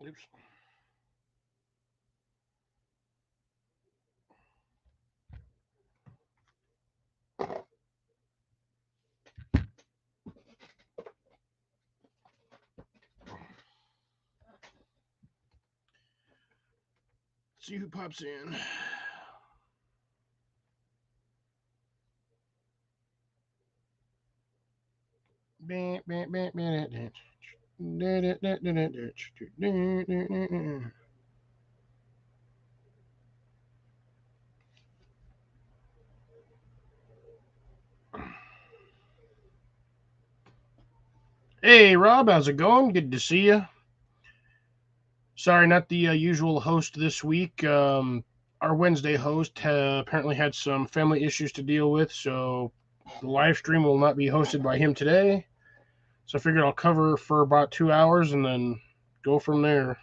Oops. See who pops in. Hey, Rob, how's it going? Good to see you. Sorry, not the usual host this week. Our Wednesday host apparently had some family issues to deal with, so the live stream will not be hosted by him today. So I figured I'll cover for about 2 hours and then go from there.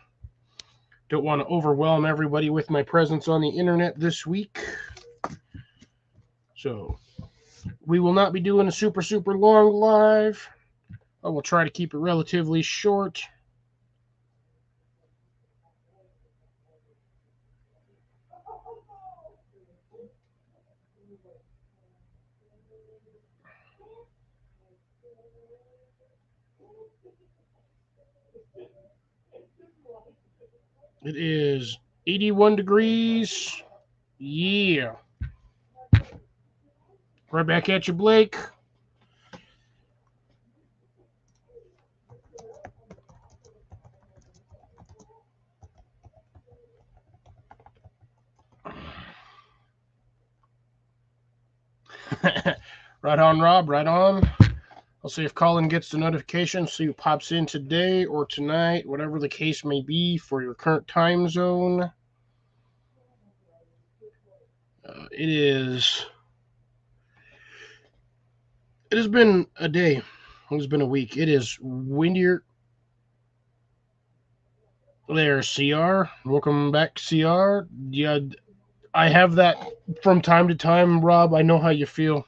Don't want to overwhelm everybody with my presence on the internet this week. So we will not be doing a super long live. I will try to keep it relatively short. It is 81 degrees. Yeah. Right back at you, Blake. Right on, Rob. Right on. I'll see if Colin gets the notification, see who pops in today or tonight, whatever the case may be for your current time zone. It has been a day. It has been a week. It is windier. There, CR. Welcome back, CR. Yeah, I have that from time to time, Rob. I know how you feel.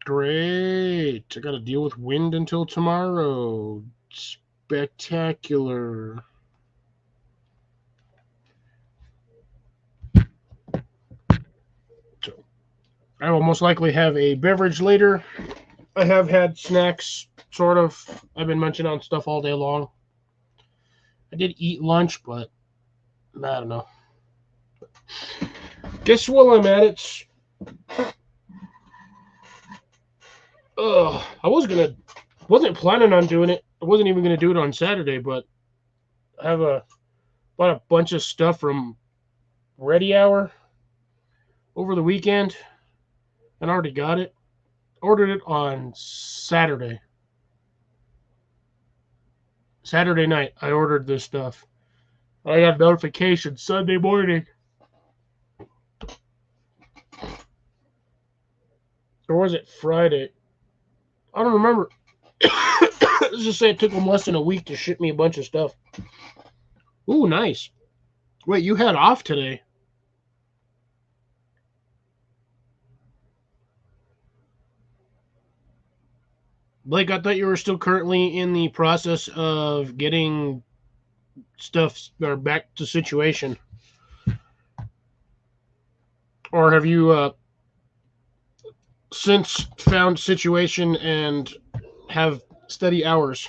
Great. I got to deal with wind until tomorrow. Spectacular. So, I will most likely have a beverage later. I have had snacks, sort of. I've been munching on stuff all day long. I did eat lunch, but I don't know. Guess while I'm at it, wasn't planning on doing it. I wasn't even gonna do it on Saturday, but I have bought a bunch of stuff from Ready Hour over the weekend and already got it. Ordered it on Saturday. Saturday night, I ordered this stuff. I got a notification Sunday morning. Or was it Friday? I don't remember. Let's just say it took them less than a week to ship me a bunch of stuff. Ooh, nice. Wait, you had off today? Blake, I thought you were still currently in the process of getting stuff or back to situation. Or have you since found situation and have steady hours?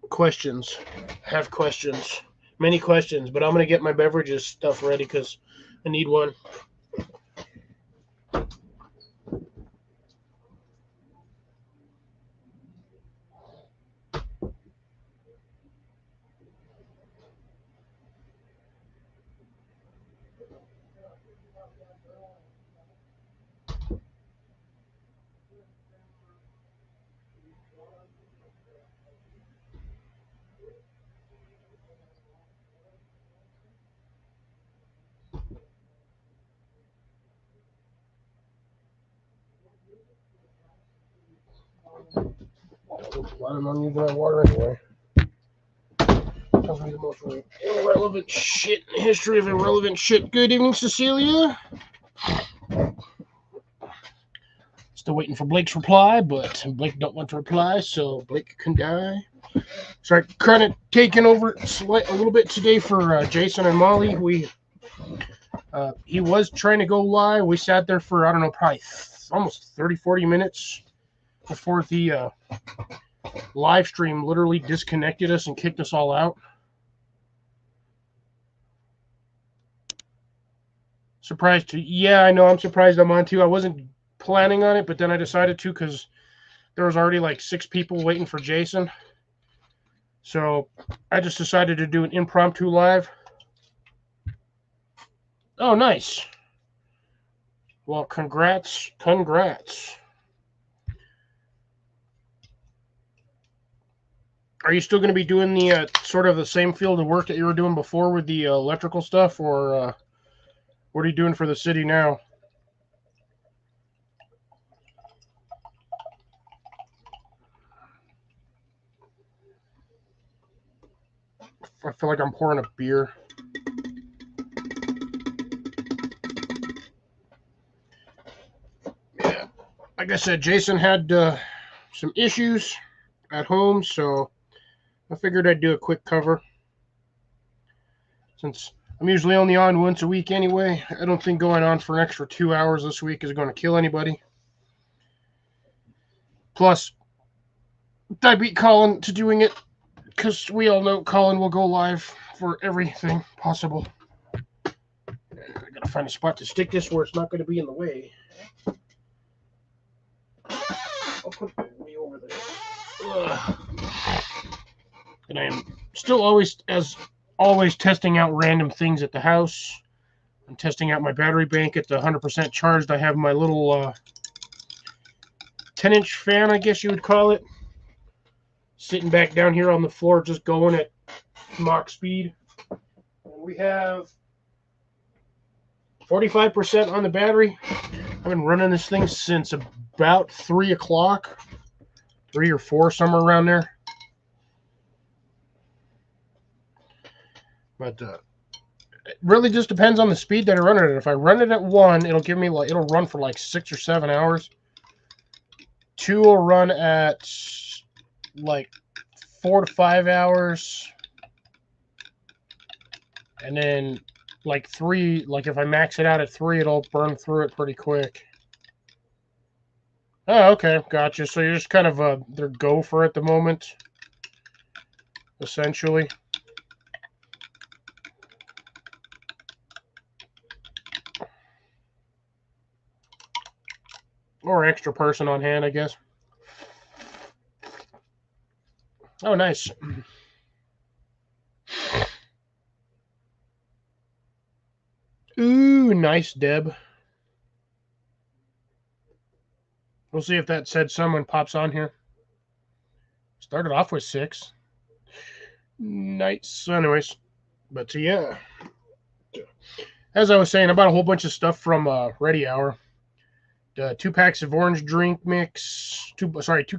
Questions. Have questions. Many questions, but I'm going to get my beverages stuff ready because I need one. I'm not using that water anyway. Tells me the most irrelevant shit in the history of irrelevant shit. Good evening, Cecilia. Still waiting for Blake's reply, but Blake don't want to reply, so Blake can die. Sorry, kind of taking over a little bit today for Jason and Molly. He was trying to go live. We sat there for, I don't know, probably almost 30, 40 minutes before the live stream literally disconnected us and kicked us all out. Surprised too. Yeah, I know. I'm surprised I'm on too. I wasn't planning on it, but then I decided to because there was already like 6 people waiting for Jason. So I just decided to do an impromptu live. Oh, nice. Well, congrats. Are you still going to be doing the sort of the same field of work that you were doing before with the electrical stuff, or what are you doing for the city now? I feel like I'm pouring a beer. Yeah. Like I said, Jason had some issues at home, so I figured I'd do a quick cover. Since I'm usually only on once a week anyway, I don't think going on for an extra 2 hours this week is going to kill anybody. Plus, I beat Colin to doing it because we all know Colin will go live for everything possible. I gotta find a spot to stick this where it's not going to be in the way. I'll put it way over there. Ugh. And I am still always testing out random things at the house. I'm testing out my battery bank at the 100% charged. I have my little 10-inch fan, I guess you would call it, sitting back down here on the floor, just going at Mach speed. And we have 45% on the battery. I've been running this thing since about 3 o'clock, 3 or 4, somewhere around there. But it really just depends on the speed that I run it at. If I run it at 1, it'll run for like 6 or 7 hours. 2 will run at like 4 to 5 hours. And then like 3, like if I max it out at 3, it'll burn through it pretty quick. Oh, okay, gotcha. So you're just kind of their gopher at the moment, essentially. Or extra person on hand, I guess. Oh, nice. Ooh, nice, Deb. We'll see if that said someone pops on here. Started off with 6. Nice. Anyways, but yeah. As I was saying, I bought a whole bunch of stuff from Ready Hour. 2 packs of orange drink mix. 2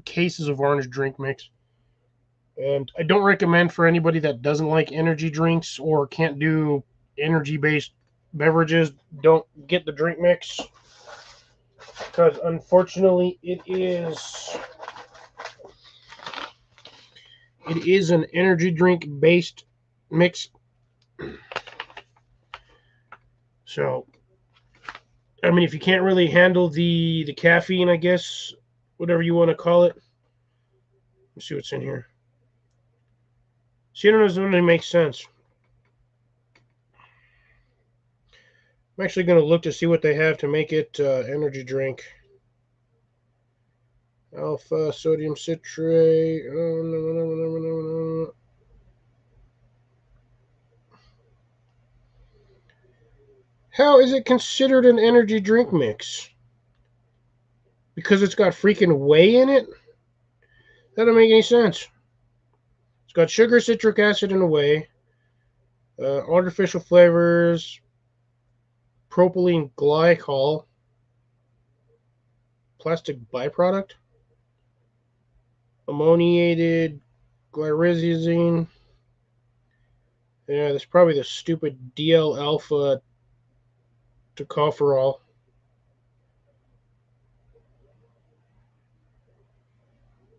cases of orange drink mix. And I don't recommend for anybody that doesn't like energy drinks or can't do energy-based beverages, don't get the drink mix. Because unfortunately, it is an energy drink-based mix. So, I mean, if you can't really handle the caffeine, I guess, whatever you want to call it. Let's see what's in here. See, it doesn't really make sense. I'm actually going to look to see what they have to make it energy drink. Alpha, sodium citrate. Oh, no. How is it considered an energy drink mix? Because it's got freaking whey in it? That doesn't make any sense. It's got sugar, citric acid, and whey. Artificial flavors. Propylene glycol. Plastic byproduct. Ammoniated glycyrrhizine. Yeah, that's probably the stupid DL alpha tocopherol.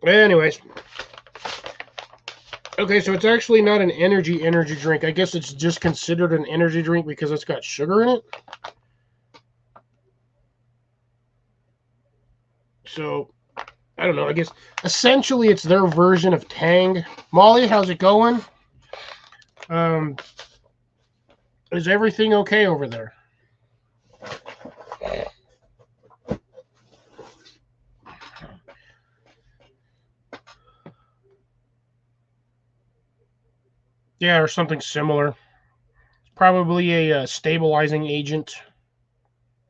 Anyways. Okay, so it's actually not an energy drink. I guess it's just considered an energy drink because it's got sugar in it. So, I don't know. I guess essentially it's their version of Tang. Molly, how's it going? Is everything okay over there? Yeah, or something similar. Probably a stabilizing agent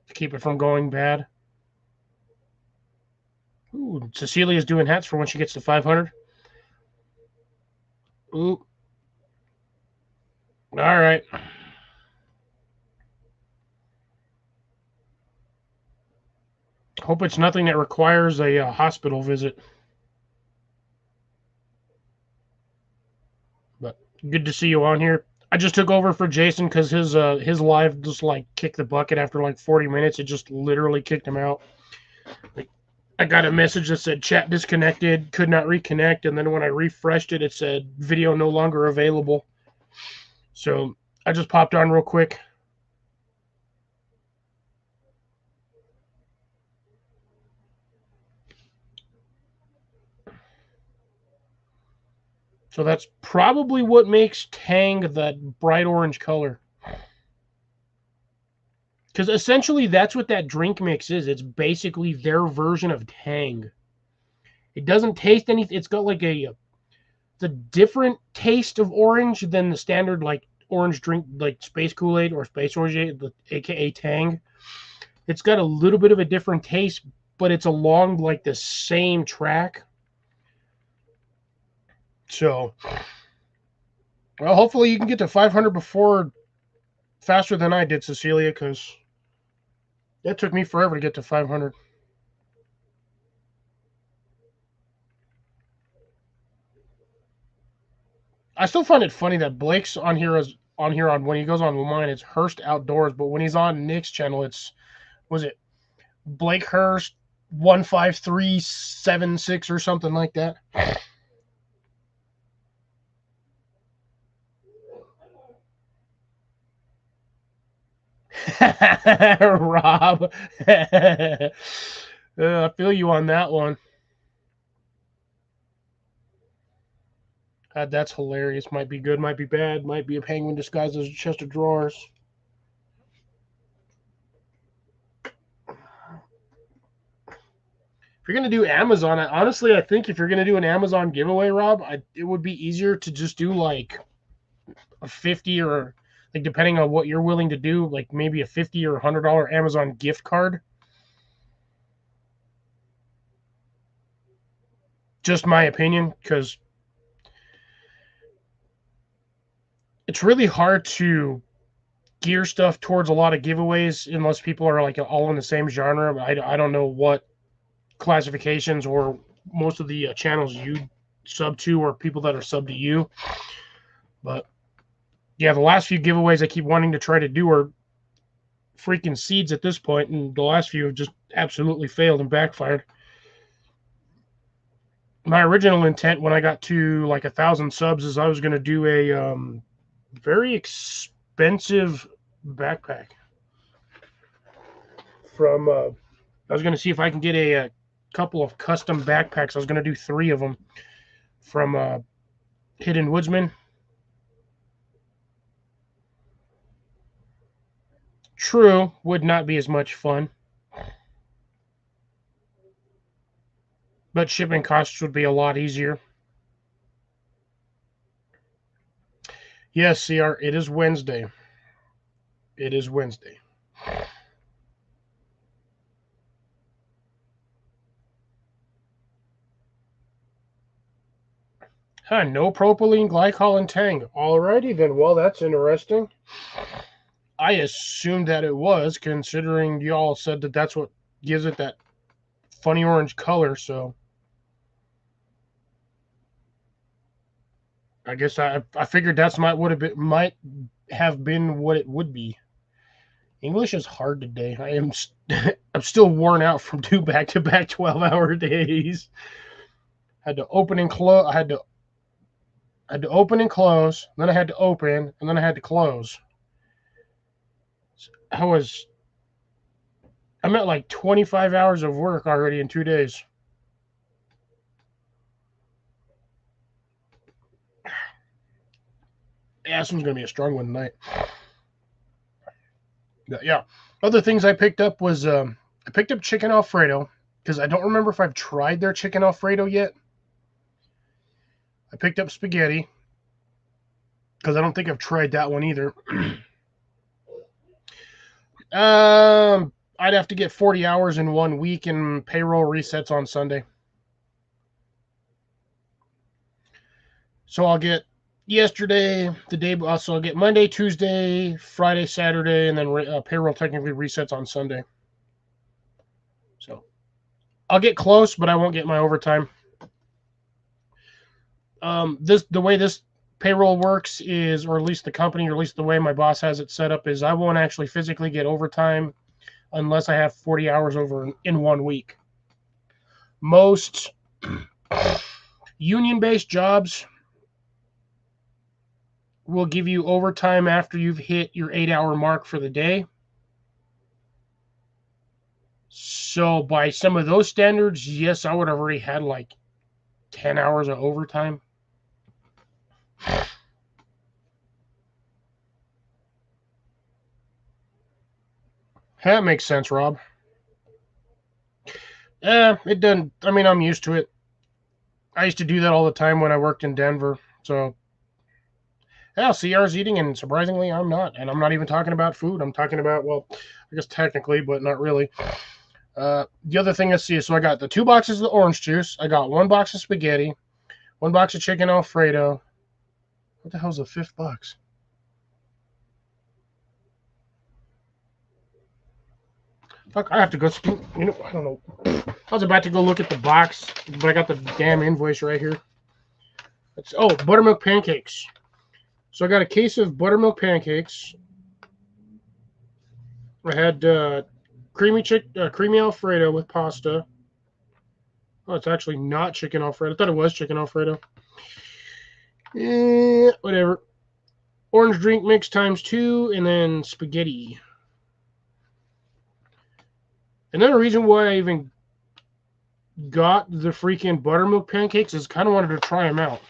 to keep it from going bad. Ooh, Cecilia's doing hats for when she gets to 500. Ooh. All right. Hope it's nothing that requires a hospital visit. But good to see you on here. I just took over for Jason because his live just like kicked the bucket after like 40 minutes. It just literally kicked him out. Like, I got a message that said chat disconnected, could not reconnect, and then when I refreshed it, it said video no longer available. So I just popped on real quick. So that's probably what makes Tang that bright orange color. Because essentially that's what that drink mix is. It's basically their version of Tang. It doesn't taste anything. It's got like it's a different taste of orange than the standard like orange drink like Space Kool-Aid or Space Orange, aka Tang. It's got a little bit of a different taste, but it's along like the same track. So, well, hopefully you can get to 500 before faster than I did, Cecilia, because it took me forever to get to 500. I still find it funny that Blake's on here on when he goes on mine, it's Hurst Outdoors, but when he's on Nick's channel, was it Blake Hurst 15376 or something like that. Rob. I feel you on that one. God, that's hilarious. Might be good, might be bad, might be a penguin disguised as a chest of drawers. If you're gonna do Amazon, honestly, I think if you're gonna do an Amazon giveaway, Rob, it would be easier to just do like a 50 or like depending on what you're willing to do, like maybe a $50 or $100 Amazon gift card. Just my opinion, because it's really hard to gear stuff towards a lot of giveaways unless people are like all in the same genre. I don't know what classifications or most of the channels you sub to or people that are sub to you. But yeah, the last few giveaways I keep wanting to try to do are freaking seeds at this point, and the last few have just absolutely failed and backfired. My original intent when I got to like 1,000 subs is I was going to do a very expensive backpack from. I was going to see if I can get a couple of custom backpacks. I was going to do 3 of them from Hidden Woodsman. True, would not be as much fun. But shipping costs would be a lot easier. Yes, CR, it is Wednesday. It is Wednesday. Huh, no propylene glycol and Tang. Alrighty then. Well, that's interesting. I assumed that it was, considering y'all said that that's what gives it that funny orange color. So I guess I figured that's might have been what it would be. English is hard today. I'm still worn out from 2 back-to-back 12-hour days. Had to open and close. I had to open and close. Then I had to open, and then I had to close. I'm at like 25 hours of work already in 2 days. Yeah, this one's gonna be a strong one tonight. Yeah. Other things I picked up was I picked up chicken Alfredo because I don't remember if I've tried their chicken Alfredo yet. I picked up spaghetti because I don't think I've tried that one either. I'd have to get 40 hours in 1 week, and payroll resets on Sunday. So I'll get yesterday, the day, so I'll get Monday, Tuesday, Friday, Saturday, and then payroll technically resets on Sunday. So I'll get close, but I won't get my overtime. The way this payroll works is, or at least the company, or at least the way my boss has it set up, is I won't actually physically get overtime unless I have 40 hours over in 1 week. Most union-based jobs will give you overtime after you've hit your 8-hour mark for the day. So by some of those standards, yes, I would have already had like 10 hours of overtime. That makes sense, Rob. It doesn't. I mean, I'm used to it. I used to do that all the time when I worked in Denver. So, yeah, CR's eating, and surprisingly, I'm not. And I'm not even talking about food. I'm talking about, well, I guess technically, but not really. The other thing I see is, so I got the 2 boxes of the orange juice. I got 1 box of spaghetti, 1 box of chicken Alfredo. What the hell's the 5th box? Fuck, I have to go. I don't know. I was about to go look at the box, but I got the damn invoice right here. Buttermilk pancakes. So I got a case of buttermilk pancakes. I had creamy Alfredo with pasta. Oh, it's actually not chicken Alfredo. I thought it was chicken Alfredo. Whatever. Orange drink mix ×2, and then spaghetti. Another reason why I even got the freaking buttermilk pancakes is kind of wanted to try them out.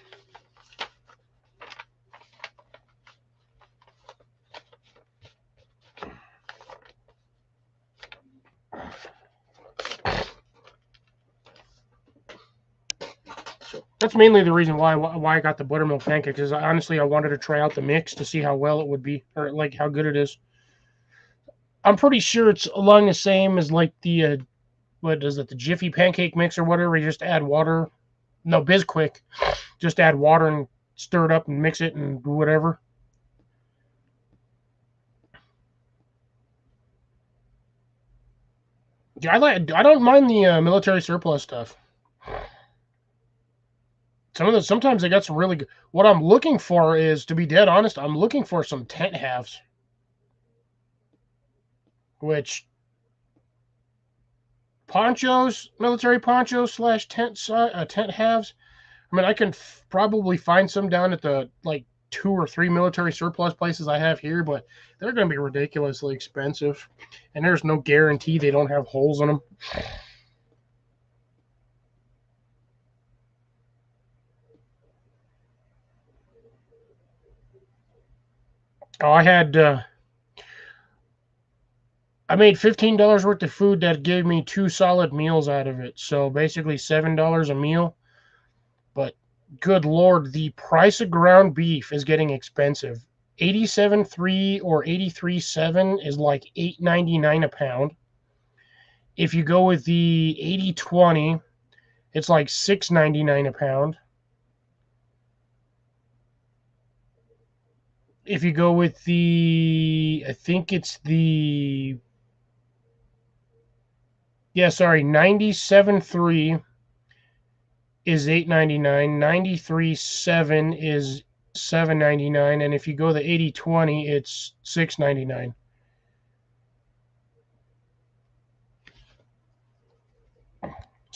So that's mainly the reason why I got the buttermilk pancakes. Is honestly I wanted to try out the mix to see how well it would be, or like how good it is. I'm pretty sure it's along the same as like the what is it, the Jiffy pancake mix or whatever. You just add water. No, Bisquick. Just add water and stir it up and mix it and do whatever. Yeah, I don't mind the military surplus stuff. Sometimes they got some really good. What I'm looking for is, to be dead honest, I'm looking for some tent halves. Which ponchos, military ponchos / tent halves. I mean, I can probably find some down at the like 2 or 3 military surplus places I have here, but they're going to be ridiculously expensive, and there's no guarantee they don't have holes in them. Oh, I made $15 worth of food that gave me 2 solid meals out of it. So basically $7 a meal. But good Lord, the price of ground beef is getting expensive. 87.3 or 83.7 is like $8.99 a pound. If you go with the 80/20, it's like $6.99 a pound. If you go with I think it's the 97.3 is $8.99, 93.7 is $7.99, and if you go the 80/20, it's $6.99.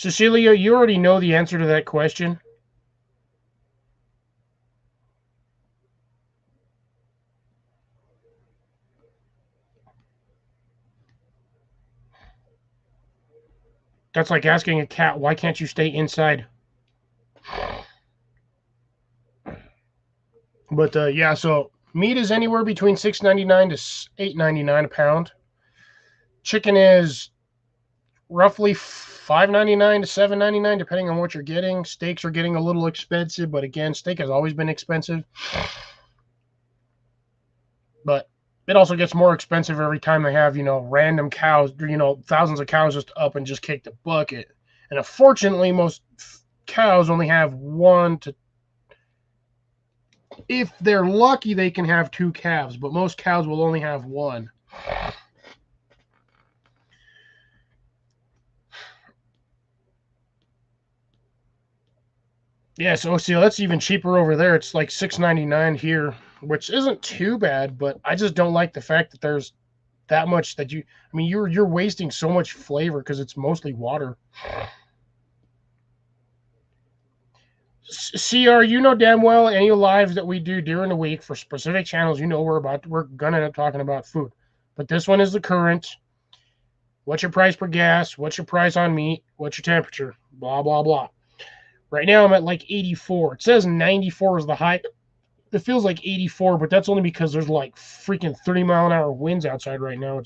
Cecilia, you already know the answer to that question. That's like asking a cat, why can't you stay inside? But yeah, so meat is anywhere between $6.99 to $8.99 a pound. Chicken is roughly $5.99 to $7.99, depending on what you're getting. Steaks are getting a little expensive, but again, steak has always been expensive. But it also gets more expensive every time they have, random cows, thousands of cows just up and just kick the bucket. And unfortunately, most cows only have one to, if they're lucky, they can have two calves, but most cows will only have one. Yeah, so see, that's even cheaper over there. It's like $6.99 here, which isn't too bad, but I just don't like the fact that there's that much that you're wasting so much flavor because it's mostly water. CR, you know damn well any lives that we do during the week for specific channels, we're gonna end up talking about food. But this one is the current. What's your price per gas? What's your price on meat? What's your temperature? Blah blah blah. Right now I'm at like 84. It says 94 is the high. It feels like 84, but that's only because there's like freaking 30-mile-an-hour winds outside right now.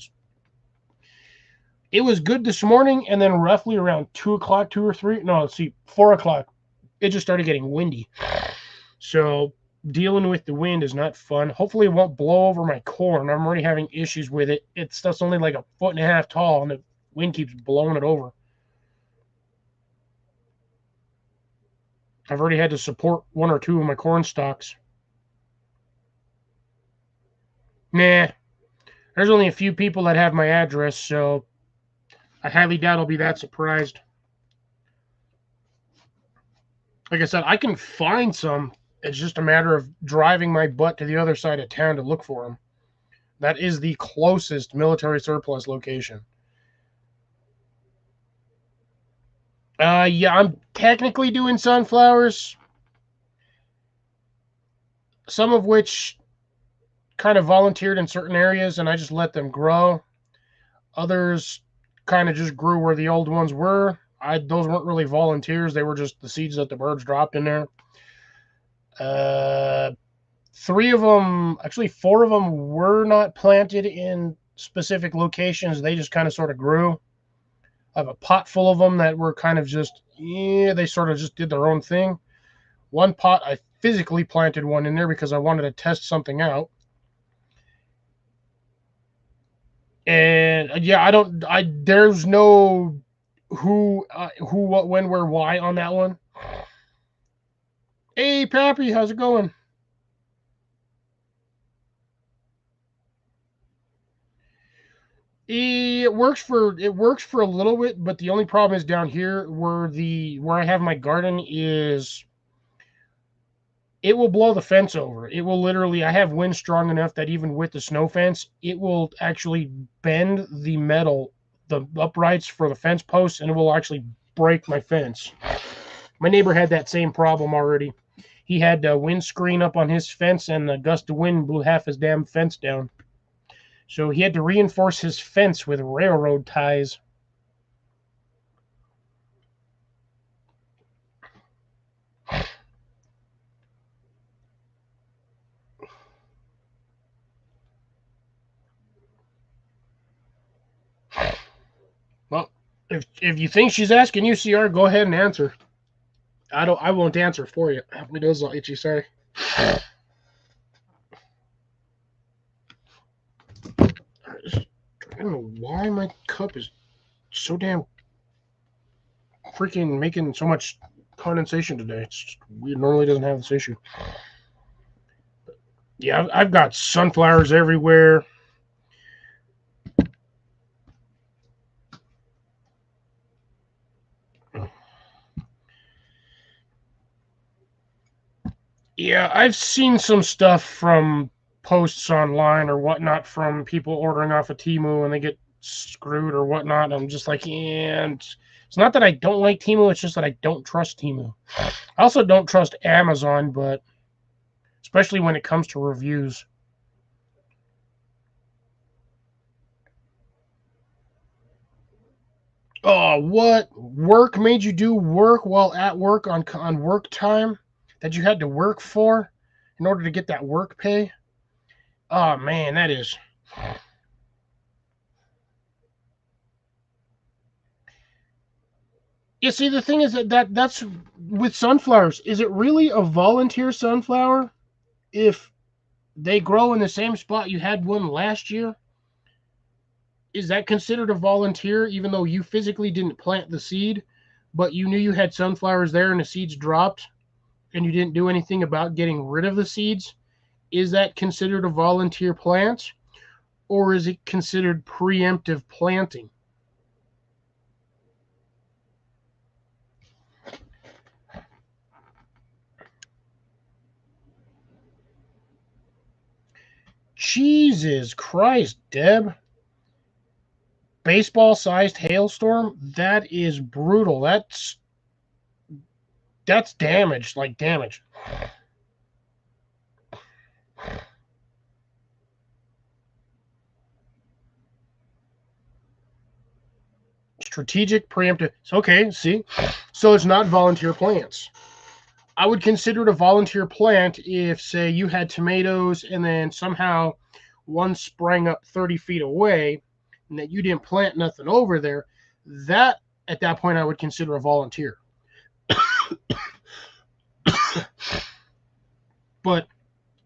It was good this morning, and then roughly around 2 o'clock, 2 or 3, no, let's see, 4 o'clock, it just started getting windy. So dealing with the wind is not fun. Hopefully it won't blow over my corn. I'm already having issues with it. It's stuff's only like 1.5 feet tall, and the wind keeps blowing it over. I've already had to support one or two of my corn stalks. Nah, there's only a few people that have my address, so I highly doubt I'll be that surprised. Like I said, I can find some. It's just a matter of driving my butt to the other side of town to look for them. That is the closest military surplus location. Yeah, I'm technically doing sunflowers, some of which kind of volunteered in certain areas, and I just let them grow. Others kind of just grew where the old ones were. Those weren't really volunteers; they were just the seeds that the birds dropped in there. Uh, 3 of them, actually 4 of them, were not planted in specific locations. They just kind of sort of grew. I have a pot full of them that were kind of just, they sort of just did their own thing. One pot, I physically planted one in there because I wanted to test something out. And yeah, there's no who, what, when, where, why on that one. Hey, Pappy, how's it going? It works for a little bit, but the only problem is down here where I have my garden is it will blow the fence over. It will literally, I have wind strong enough that even with the snow fence, it will actually bend the metal, the uprights for the fence posts, and it will actually break my fence. My neighbor had that same problem already. He had a windscreen up on his fence, and a gust of wind blew half his damn fence down. So he had to reinforce his fence with railroad ties. Well, if you think she's asking you, CR, go ahead and answer. I won't answer for you. My nose is all itchy, sorry. I don't know why my cup is so damn freaking making so much condensation today. It's just weird. Normally doesn't have this issue. Yeah, I've got sunflowers everywhere. Yeah, I've seen some stuff from posts online or whatnot from people ordering off of Temu, and they get screwed or whatnot. I'm just like, yeah. It's not that I don't like Temu. It's just that I don't trust Temu. I also don't trust Amazon, but especially when it comes to reviews. Oh, what? Work made you do work while at work on work time that you had to work for in order to get that work pay? Oh man, that is. You see, the thing is that's with sunflowers. Is it really a volunteer sunflower if they grow in the same spot you had one last year? Is that considered a volunteer even though you physically didn't plant the seed, but you knew you had sunflowers there and the seeds dropped and you didn't do anything about getting rid of the seeds? Is that considered a volunteer plant or is it considered preemptive planting? Jesus Christ, Deb. Baseball-sized hailstorm? That is brutal. That's damage, like damage. Strategic preemptive. Okay, see? So it's not volunteer plants. I would consider it a volunteer plant if, say, you had tomatoes and then somehow one sprang up 30 feet away and that you didn't plant nothing over there. That, at that point, I would consider a volunteer. But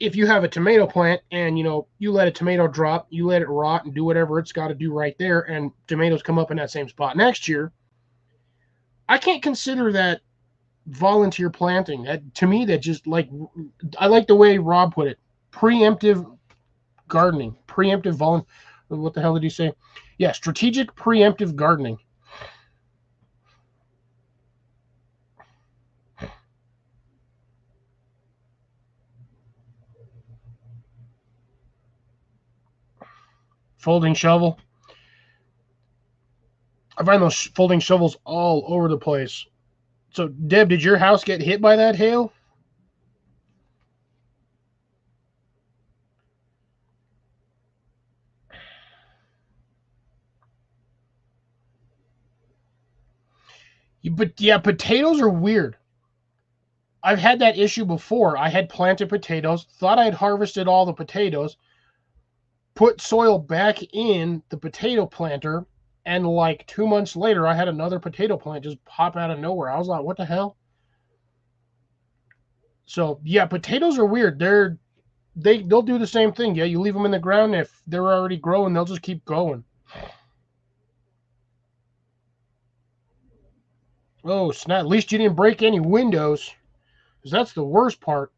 if you have a tomato plant and you let a tomato drop, you let it rot and do whatever it's got to do right there, and tomatoes come up in that same spot next year, I can't consider that volunteer planting. To me, that just I like the way Rob put it: preemptive gardening, preemptive What the hell did he say? Yeah, strategic preemptive gardening. Folding shovel. I find those folding shovels all over the place. So, Deb, did your house get hit by that hail? But yeah, potatoes are weird. I've had that issue before. I had planted potatoes, thought I had harvested all the potatoes, put soil back in the potato planter, and like 2 months later, I had another potato plant just pop out of nowhere. I was like, what the hell? So yeah, potatoes are weird. They'll do the same thing. Yeah, you leave them in the ground. If they're already growing, they'll just keep going. Oh snap! At least you didn't break any windows, because that's the worst part.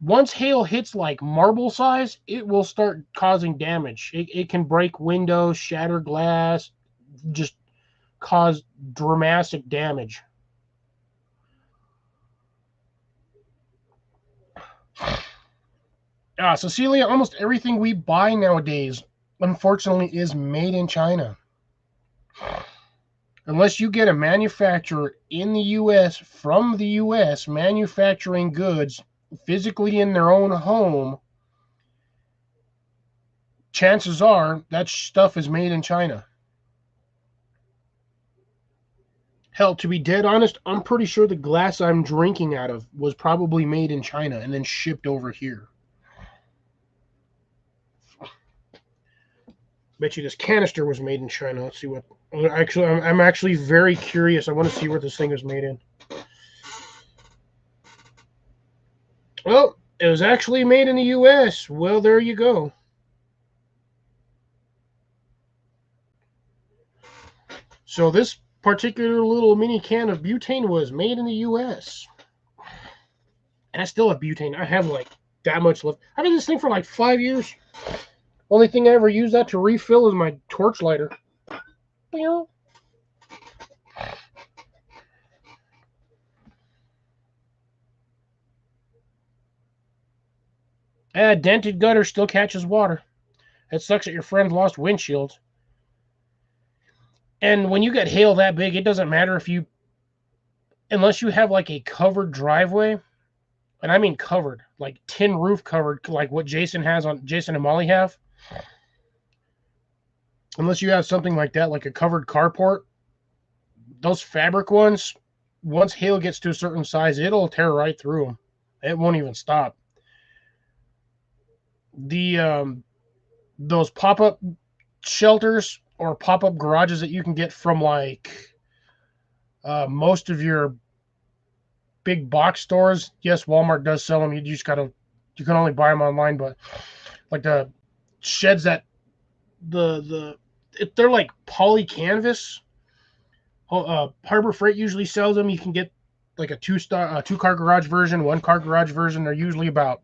Once hail hits like marble size, it will start causing damage. It can break windows, shatter glass, just cause dramatic damage. Cecilia, almost everything we buy nowadays, unfortunately, is made in China. Unless you get a manufacturer in the U.S. from the U.S. manufacturing goods physically in their own home, chances are that stuff is made in China. Hell, to be dead honest, I'm pretty sure the glass I'm drinking out of was probably made in China and then shipped over here. Bet you this canister was made in China. Let's see what. Actually, I'm actually very curious. I want to see what this thing is made in. Well, it was actually made in the U.S. Well, there you go. So this particular little mini can of butane was made in the U.S. And I still have butane. I have like that much left. I've had this thing for like 5 years. Only thing I ever use that to refill is my torch lighter. Dented gutter still catches water. It sucks that your friend lost windshields. And when you get hail that big, it doesn't matter if you, unless you have like a covered driveway, and I mean covered, like tin roof covered, like what Jason and Molly have. Unless you have something like that, like a covered carport, those fabric ones, once hail gets to a certain size, it'll tear right through them. It won't even stop. The those pop up shelters or pop up garages that you can get from like most of your big box stores. Yes, Walmart does sell them. You can only buy them online, but like the sheds that they're like poly canvas. Harbor Freight usually sells them. You can get like a two car garage version, one car garage version. They're usually about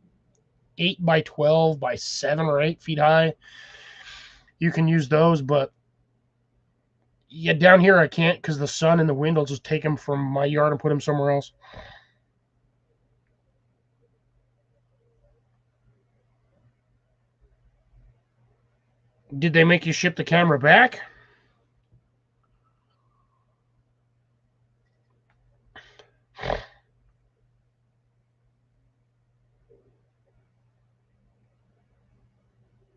8 by 12 by 7 or 8 feet high. You can use those, but yeah, down here I can't because the sun and the wind will just take them from my yard and put them somewhere else. Did they make you ship the camera back?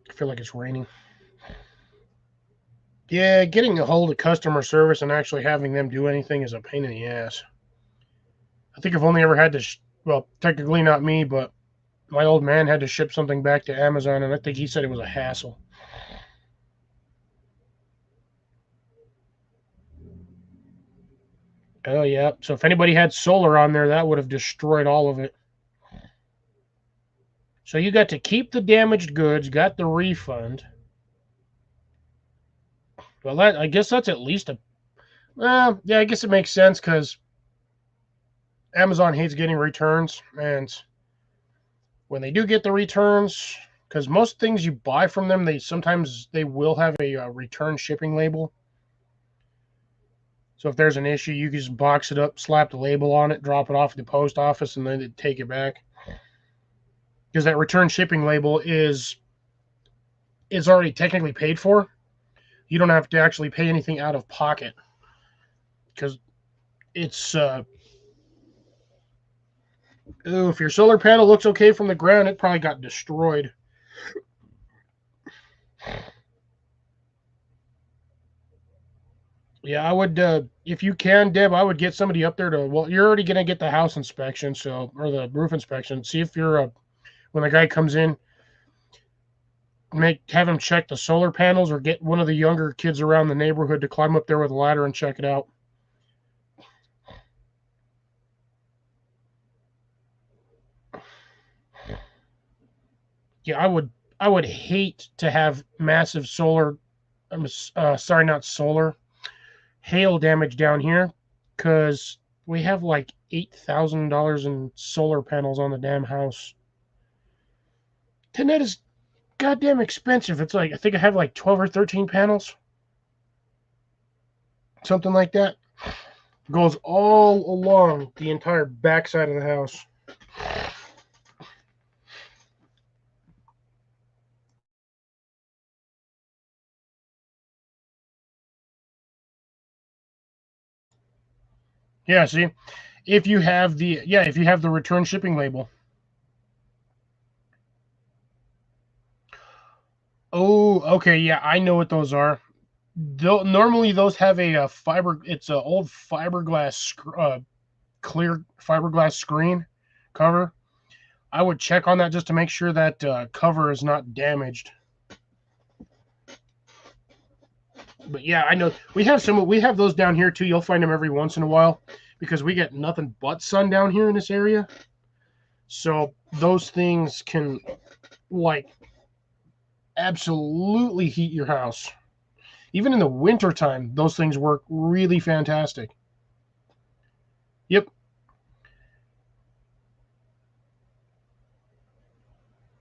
I feel like it's raining. Yeah, getting a hold of customer service and actually having them do anything is a pain in the ass. I think I've only ever had to, well, technically not me, but my old man had to ship something back to Amazon, and I think he said it was a hassle. Oh, yeah. So if anybody had solar on there, that would have destroyed all of it. So you got to keep the damaged goods, got the refund. Well, I guess that's at least a. Well, yeah, I guess it makes sense because Amazon hates getting returns, and when they do get the returns, because most things you buy from them, they will have a return shipping label. So if there's an issue, you can just box it up, slap the label on it, drop it off at the post office, and then they take it back. Because that return shipping label is already technically paid for. You don't have to actually pay anything out of pocket because it's if your solar panel looks okay from the ground, it probably got destroyed. Yeah, I would if you can, Deb, I would get somebody up there to. Well, you're already gonna get the house inspection, so or the roof inspection. See if you're when the guy comes in, have him check the solar panels, or get one of the younger kids around the neighborhood to climb up there with a ladder and check it out. Yeah, I would hate to have massive solar. Sorry, not solar, hail damage down here, because we have like $8,000 in solar panels on the damn house. And that is goddamn expensive. It's like I think I have like 12 or 13 panels, something like that. Goes all along the entire backside of the house. Yeah, see, if you have the return shipping label. Oh, okay, yeah, I know what those are. Normally those have a fiber. It's an old fiberglass, clear fiberglass screen cover. I would check on that just to make sure that cover is not damaged. But yeah, I know we have those down here too. You'll find them every once in a while because we get nothing but sun down here in this area. So those things can like absolutely heat your house. Even in the wintertime, those things work really fantastic. Yep.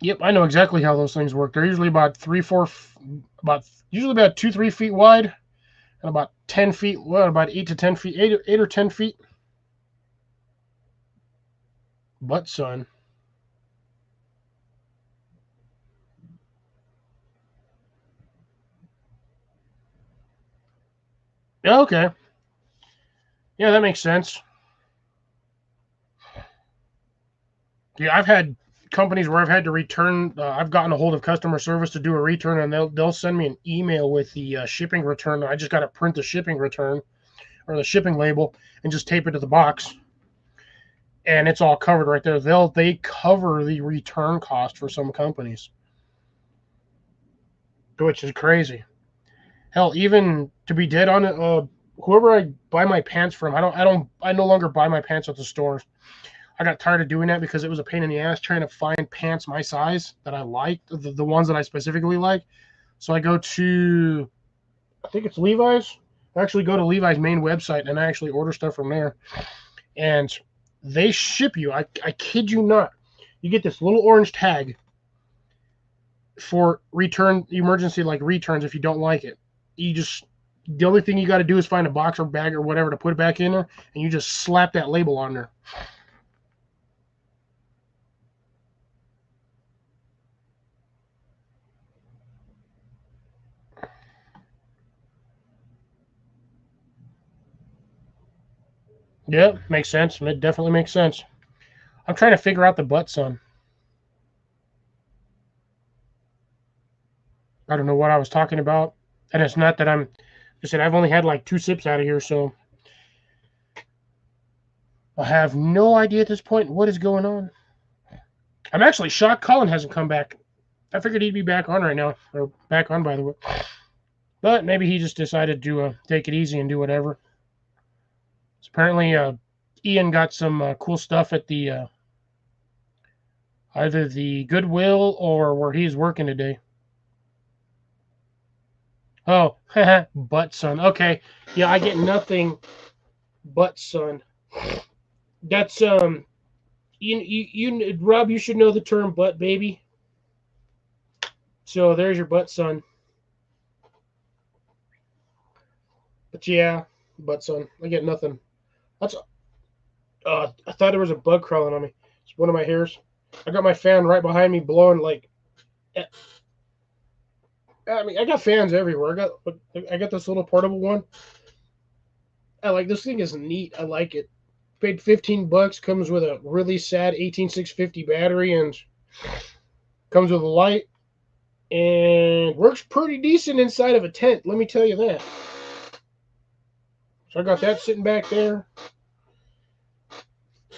Yep, I know exactly how those things work. They're usually about about usually about 2, 3 feet wide, and about 10 feet. Well, about 8 to 10 feet, 8 or 10 feet. But son, Yeah, okay. Yeah, that makes sense. Yeah, I've had companies where I've had to return. I've gotten a hold of customer service to do a return, and they'll send me an email with the shipping return. I just got to print the shipping return or the shipping label and just tape it to the box, and it's all covered right there. They cover the return cost for some companies, which is crazy. Hell, even to be dead on it, whoever I buy my pants from, I no longer buy my pants at the stores. I got tired of doing that because it was a pain in the ass trying to find pants my size that I liked, the ones that I specifically like. So I go to, I think it's Levi's. I actually go to Levi's main website and I actually order stuff from there. And they ship you, I kid you not, you get this little orange tag for return emergency like returns if you don't like it. You just the only thing you got to do is find a box or bag or whatever to put it back in there, and you just slap that label on there. Yeah, makes sense. It definitely makes sense. I'm trying to figure out the butt son. I don't know what I was talking about, and it's not that I said I've only had like 2 sips out of here, so I have no idea at this point what is going on. I'm actually shocked Colin hasn't come back. I figured he'd be back on right now, or back on by the way. But maybe he just decided to take it easy and do whatever. So apparently, Ian got some cool stuff at the either the Goodwill or where he's working today. Oh, butt son. Okay, yeah, I get nothing but son. That's Rob, you should know the term butt baby. So there's your butt son. But yeah, butt son. I get nothing. That's I thought there was a bug crawling on me. It's one of my hairs. I got my fan right behind me blowing like. I mean, I got fans everywhere. I got this little portable one. I like this thing is neat. I like it. Paid $15. Comes with a really sad 18650 battery and comes with a light and works pretty decent inside of a tent. Let me tell you that. So I got that sitting back there.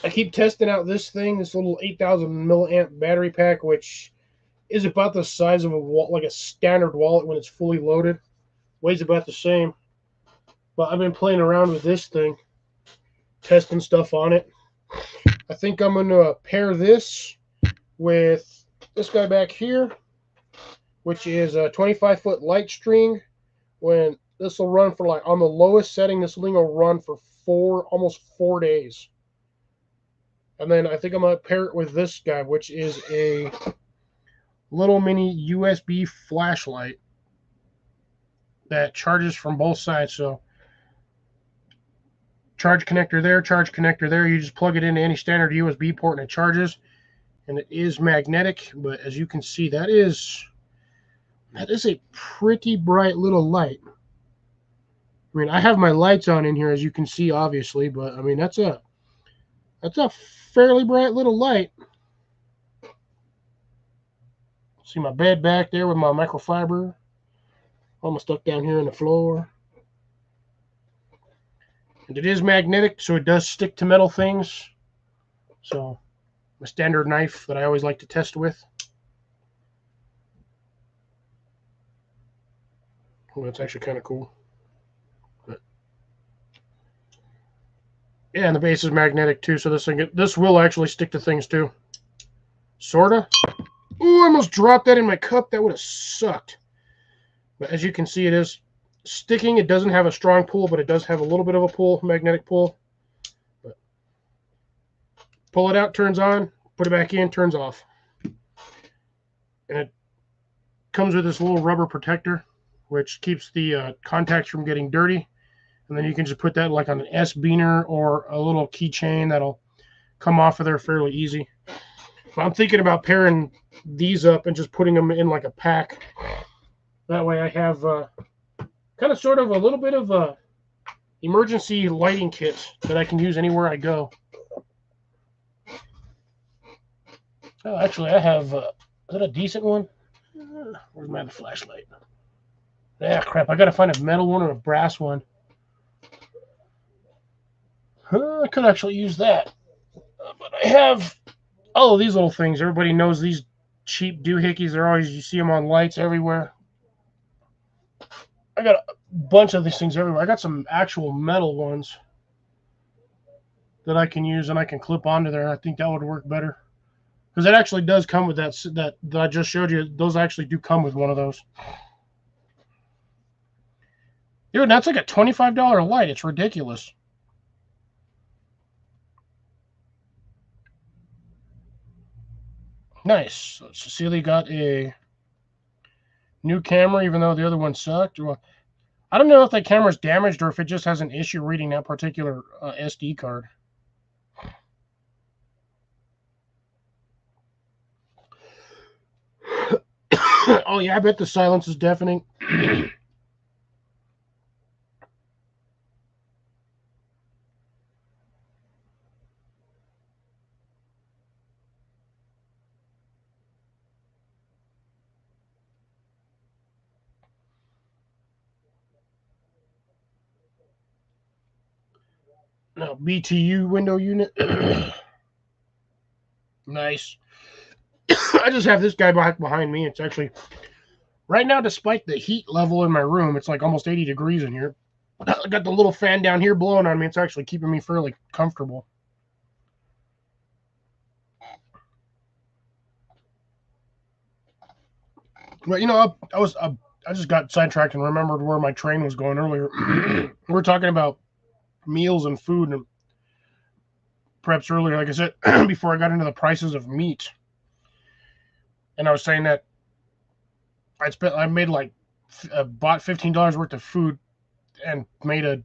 I keep testing out this thing, this little 8,000 milliamp battery pack, which is about the size of like a standard wallet when it's fully loaded. Weighs about the same. But I've been playing around with this thing, testing stuff on it. I think I'm going to pair this with this guy back here, which is a 25-foot light string. When this will run for like on the lowest setting, this thing will run for almost 4 days. And then I think I'm going to pair it with this guy, which is a little mini USB flashlight that charges from both sides. So charge connector there, charge connector there. You just plug it into any standard USB port and it charges. And it is magnetic, but as you can see, that is a pretty bright little light. I mean, I have my lights on in here, as you can see, obviously, but I mean, that's a fairly bright little light. See my bed back there with my microfiber. All my stuff down here on the floor. And it is magnetic, so it does stick to metal things. So, a standard knife that I always like to test with. Well, that's actually kind of cool. But, yeah, and the base is magnetic too, so this will actually stick to things too. Sorta. Ooh, I almost dropped that in my cup. That would have sucked. But as you can see, it is sticking. It doesn't have a strong pull, but it does have a little bit of a pull, magnetic pull. But pull it out, turns on. Put it back in, turns off. And it comes with this little rubber protector, which keeps the contacts from getting dirty. And then you can just put that like on an S-beaner or a little keychain that'll come off of there fairly easy. But I'm thinking about pairing these up and just putting them in like a pack. That way I have kind of sort of a little bit of a emergency lighting kit that I can use anywhere I go. Oh, actually, I have. Is that a decent one? Where's my other flashlight? Ah, crap. I gotta find a metal one or a brass one. I could actually use that. But I have all of these little things. Everybody knows these cheap doohickeys. They're always, you see them on lights everywhere. I got a bunch of these things everywhere. I got some actual metal ones that I can use and I can clip onto there. I think that would work better. Because it actually does come with that I just showed you. Those actually do come with one of those. Dude, that's like a $25 light. It's ridiculous. Nice. So Cecilia got a new camera, even though the other one sucked. Well, I don't know if that camera's damaged or if it just has an issue reading that particular SD card. Oh yeah, I bet the silence is deafening. No, BTU window unit. Nice. I just have this guy back behind me. It's actually, right now, despite the heat level in my room, it's like almost 80 degrees in here. I got the little fan down here blowing on me. It's actually keeping me fairly comfortable. But you know, I just got sidetracked and remembered where my train was going earlier. We were talking about meals and food and preps earlier, like I said, before I got into the prices of meat. And I was saying that I made like bought $15 worth of food and made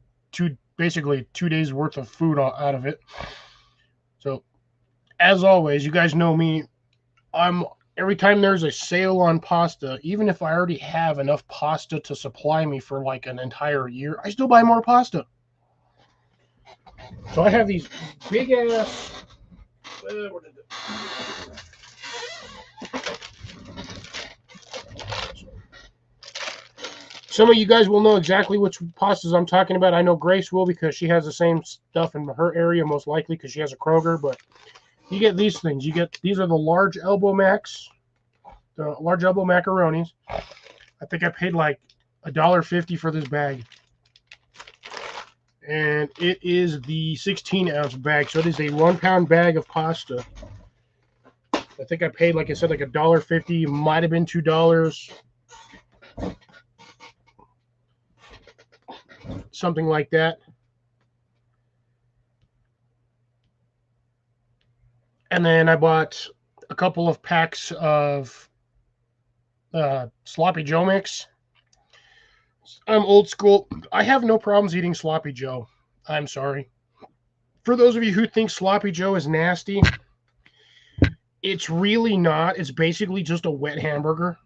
basically 2 days worth of food out of it. So as always, you guys know me. Every time there's a sale on pasta, even if I already have enough pasta to supply me for like an entire year, I still buy more pasta. So I have these big ass. Some of you guys will know exactly which pastas I'm talking about. I know Grace will because she has the same stuff in her area, most likely because she has a Kroger. But you get these things. These are the large elbow macs, the large elbow macaronis. I think I paid like $1.50 for this bag. And it is the 16-ounce bag. So it is a 1-pound bag of pasta. I think I paid, like I said, like $1.50. Might have been $2. Something like that. And then I bought a couple of packs of Sloppy Joe mix. I'm old school. I have no problems eating Sloppy Joe. I'm sorry. For those of you who think Sloppy Joe is nasty, it's really not. It's basically just a wet hamburger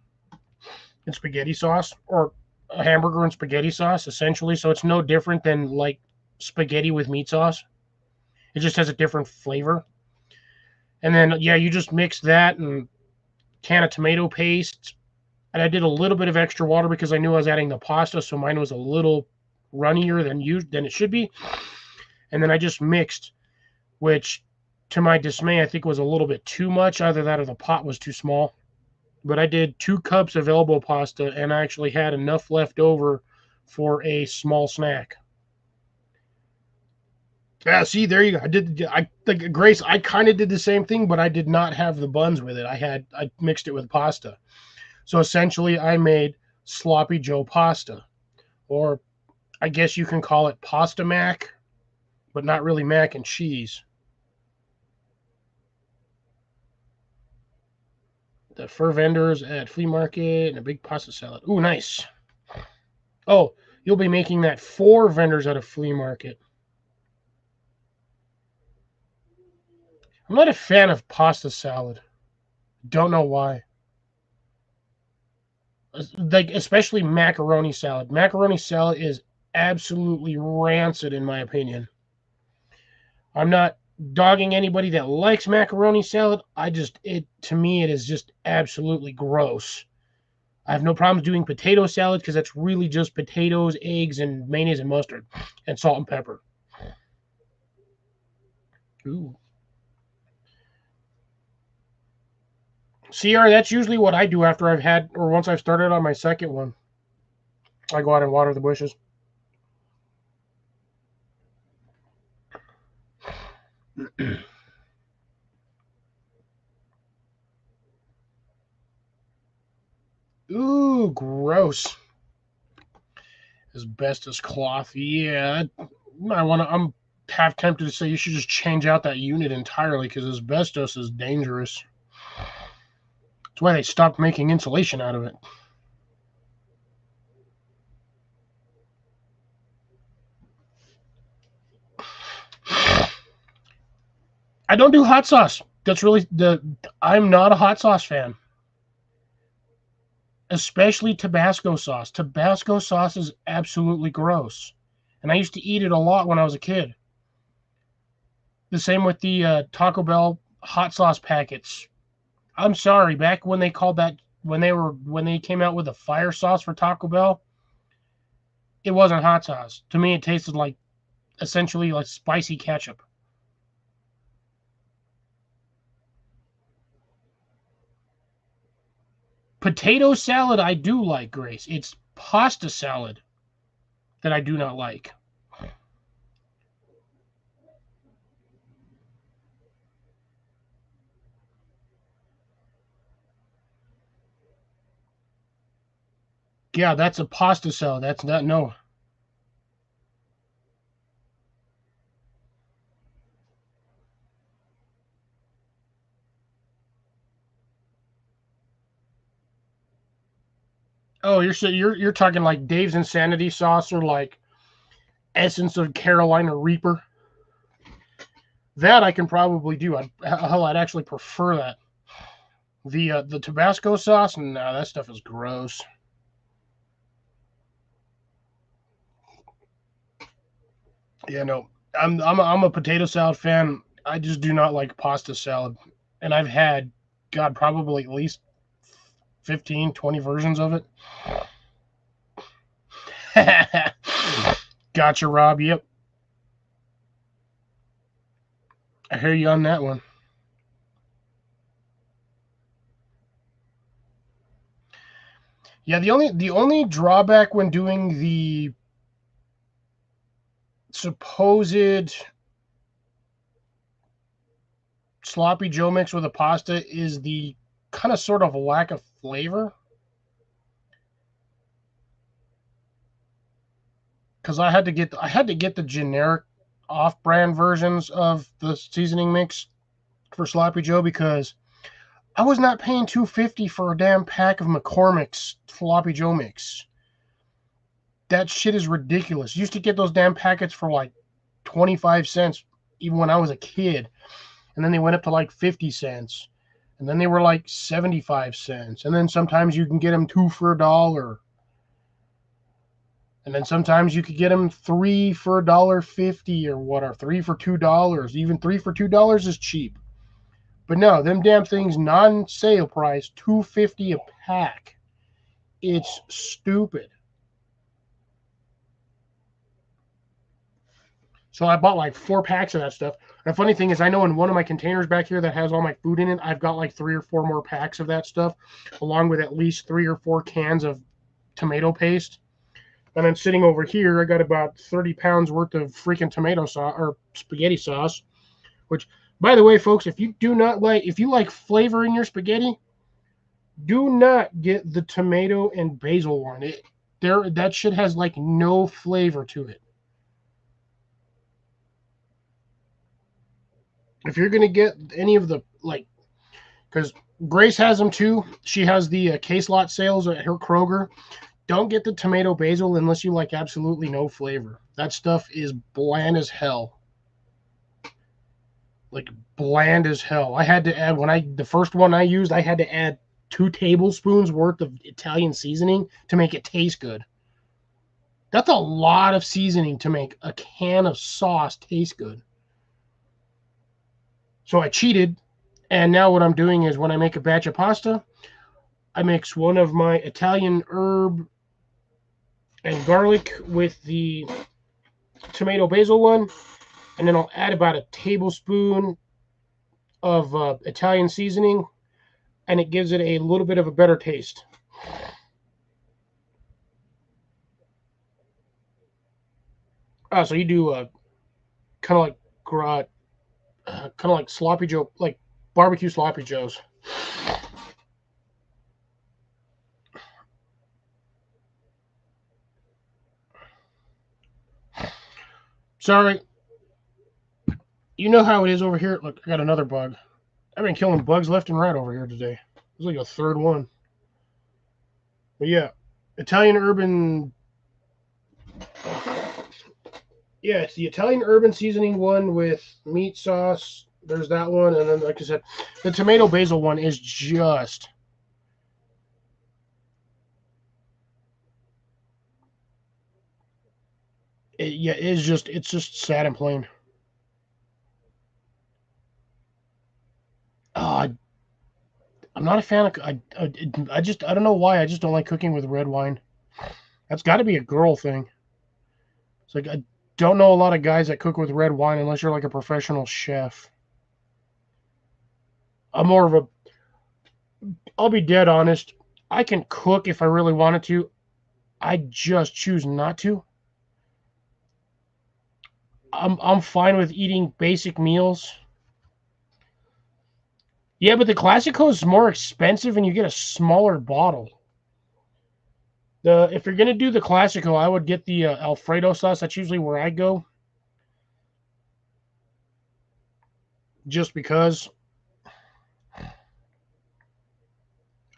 and spaghetti sauce, or a hamburger and spaghetti sauce, essentially. So it's no different than like spaghetti with meat sauce. It just has a different flavor. And then, yeah, you just mix that and can of tomato paste. And I did a little bit of extra water because I knew I was adding the pasta, so mine was a little runnier than it should be. And then I just mixed, which to my dismay, I think was a little bit too much. Either that or the pot was too small. But I did 2 cups of elbow pasta, and I actually had enough left over for a small snack. Yeah, see, there you go. I think Grace, I kind of did the same thing, but I did not have the buns with it. I mixed it with pasta. So essentially, I made Sloppy Joe pasta, or I guess you can call it pasta mac, but not really mac and cheese. The fur vendors at flea market and a big pasta salad. Ooh, nice. Oh, you'll be making that 4 vendors at a flea market. I'm not a fan of pasta salad. Don't know why. Like especially macaroni salad. Macaroni salad is absolutely rancid in my opinion. I'm not dogging anybody that likes macaroni salad. To me, it is just absolutely gross. I have no problems doing potato salad because that's really just potatoes, eggs, and mayonnaise and mustard and salt and pepper. Ooh. CR, that's usually what I do after I've had, or once I've started on my second one. I go out and water the bushes. Ooh, gross. Asbestos cloth. Yeah, I'm half tempted to say you should just change out that unit entirely because asbestos is dangerous. That's why they stopped making insulation out of it. I don't do hot sauce. I'm not a hot sauce fan. Especially Tabasco sauce. Tabasco sauce is absolutely gross. And I used to eat it a lot when I was a kid. The same with the Taco Bell hot sauce packets. I'm sorry, back when they called that when they came out with the fire sauce for Taco Bell, it wasn't hot sauce. To me, it tasted like essentially like spicy ketchup. Potato salad, I do like, Grace. It's pasta salad that I do not like. Yeah, that's a pasta salad. That's not no. Oh, you're talking like Dave's Insanity sauce or like Essence of Carolina Reaper. That I can probably do. I'd actually prefer that. The Tabasco sauce, no, that stuff is gross. Yeah, no, I'm a potato salad fan. I just do not like pasta salad, and I've had, God, probably at least 15, 20 versions of it. Gotcha, Rob. Yep, I hear you on that one. Yeah, the only drawback when doing the supposed sloppy Joe mix with a pasta is the kind of sort of lack of flavor. Because I had to get the generic off-brand versions of the seasoning mix for sloppy Joe because I was not paying $2.50 for a damn pack of McCormick's sloppy Joe mix. That shit is ridiculous. Used to get those damn packets for like 25 cents even when I was a kid. And then they went up to like 50 cents. And then they were like 75 cents. And then sometimes you can get them two for $1. And then sometimes you could get them three for $1.50 or what, or three for $2. Even three for $2 is cheap. But no, them damn things non-sale price, $2.50 a pack. It's stupid. So I bought like 4 packs of that stuff. The funny thing is, I know in one of my containers back here that has all my food in it, I've got like 3 or 4 more packs of that stuff, along with at least 3 or 4 cans of tomato paste. And then sitting over here, I got about 30 pounds worth of freaking tomato sauce or spaghetti sauce. Which, by the way, folks, if you like flavor in your spaghetti, do not get the tomato and basil one. That shit has like no flavor to it. If you're gonna get any of the like, because Grace has them too. She has the case lot sales at her Kroger. Don't get the tomato basil unless you like absolutely no flavor. That stuff is bland as hell. Like bland as hell. I had to add the first one I used, I had to add 2 tablespoons worth of Italian seasoning to make it taste good. That's a lot of seasoning to make a can of sauce taste good. So I cheated, and now what I'm doing is when I make a batch of pasta, I mix one of my Italian herb and garlic with the tomato basil one, and then I'll add about a tablespoon of Italian seasoning, and it gives it a little bit of a better taste. So you do kind of like sloppy Joe, like barbecue sloppy joes. Sorry, you know how it is over here. Look, I got another bug. I've been killing bugs left and right over here today. There's like a third one. But yeah, Italian urban. Yeah, it's the Italian urban seasoning one with meat sauce. There's that one, and then like I said, the tomato basil one is just. It's just sad and plain. Uh, I'm not a fan of. I don't know why. I just don't like cooking with red wine. That's got to be a girl thing. It's like I don't know a lot of guys that cook with red wine unless you're like a professional chef. I'm more of a. I'll be dead honest. I can cook if I really wanted to. I just choose not to. I'm fine with eating basic meals. Yeah, but the Classico is more expensive and you get a smaller bottle. The If you're gonna do the Classico, I would get the Alfredo sauce. That's usually where I go, just because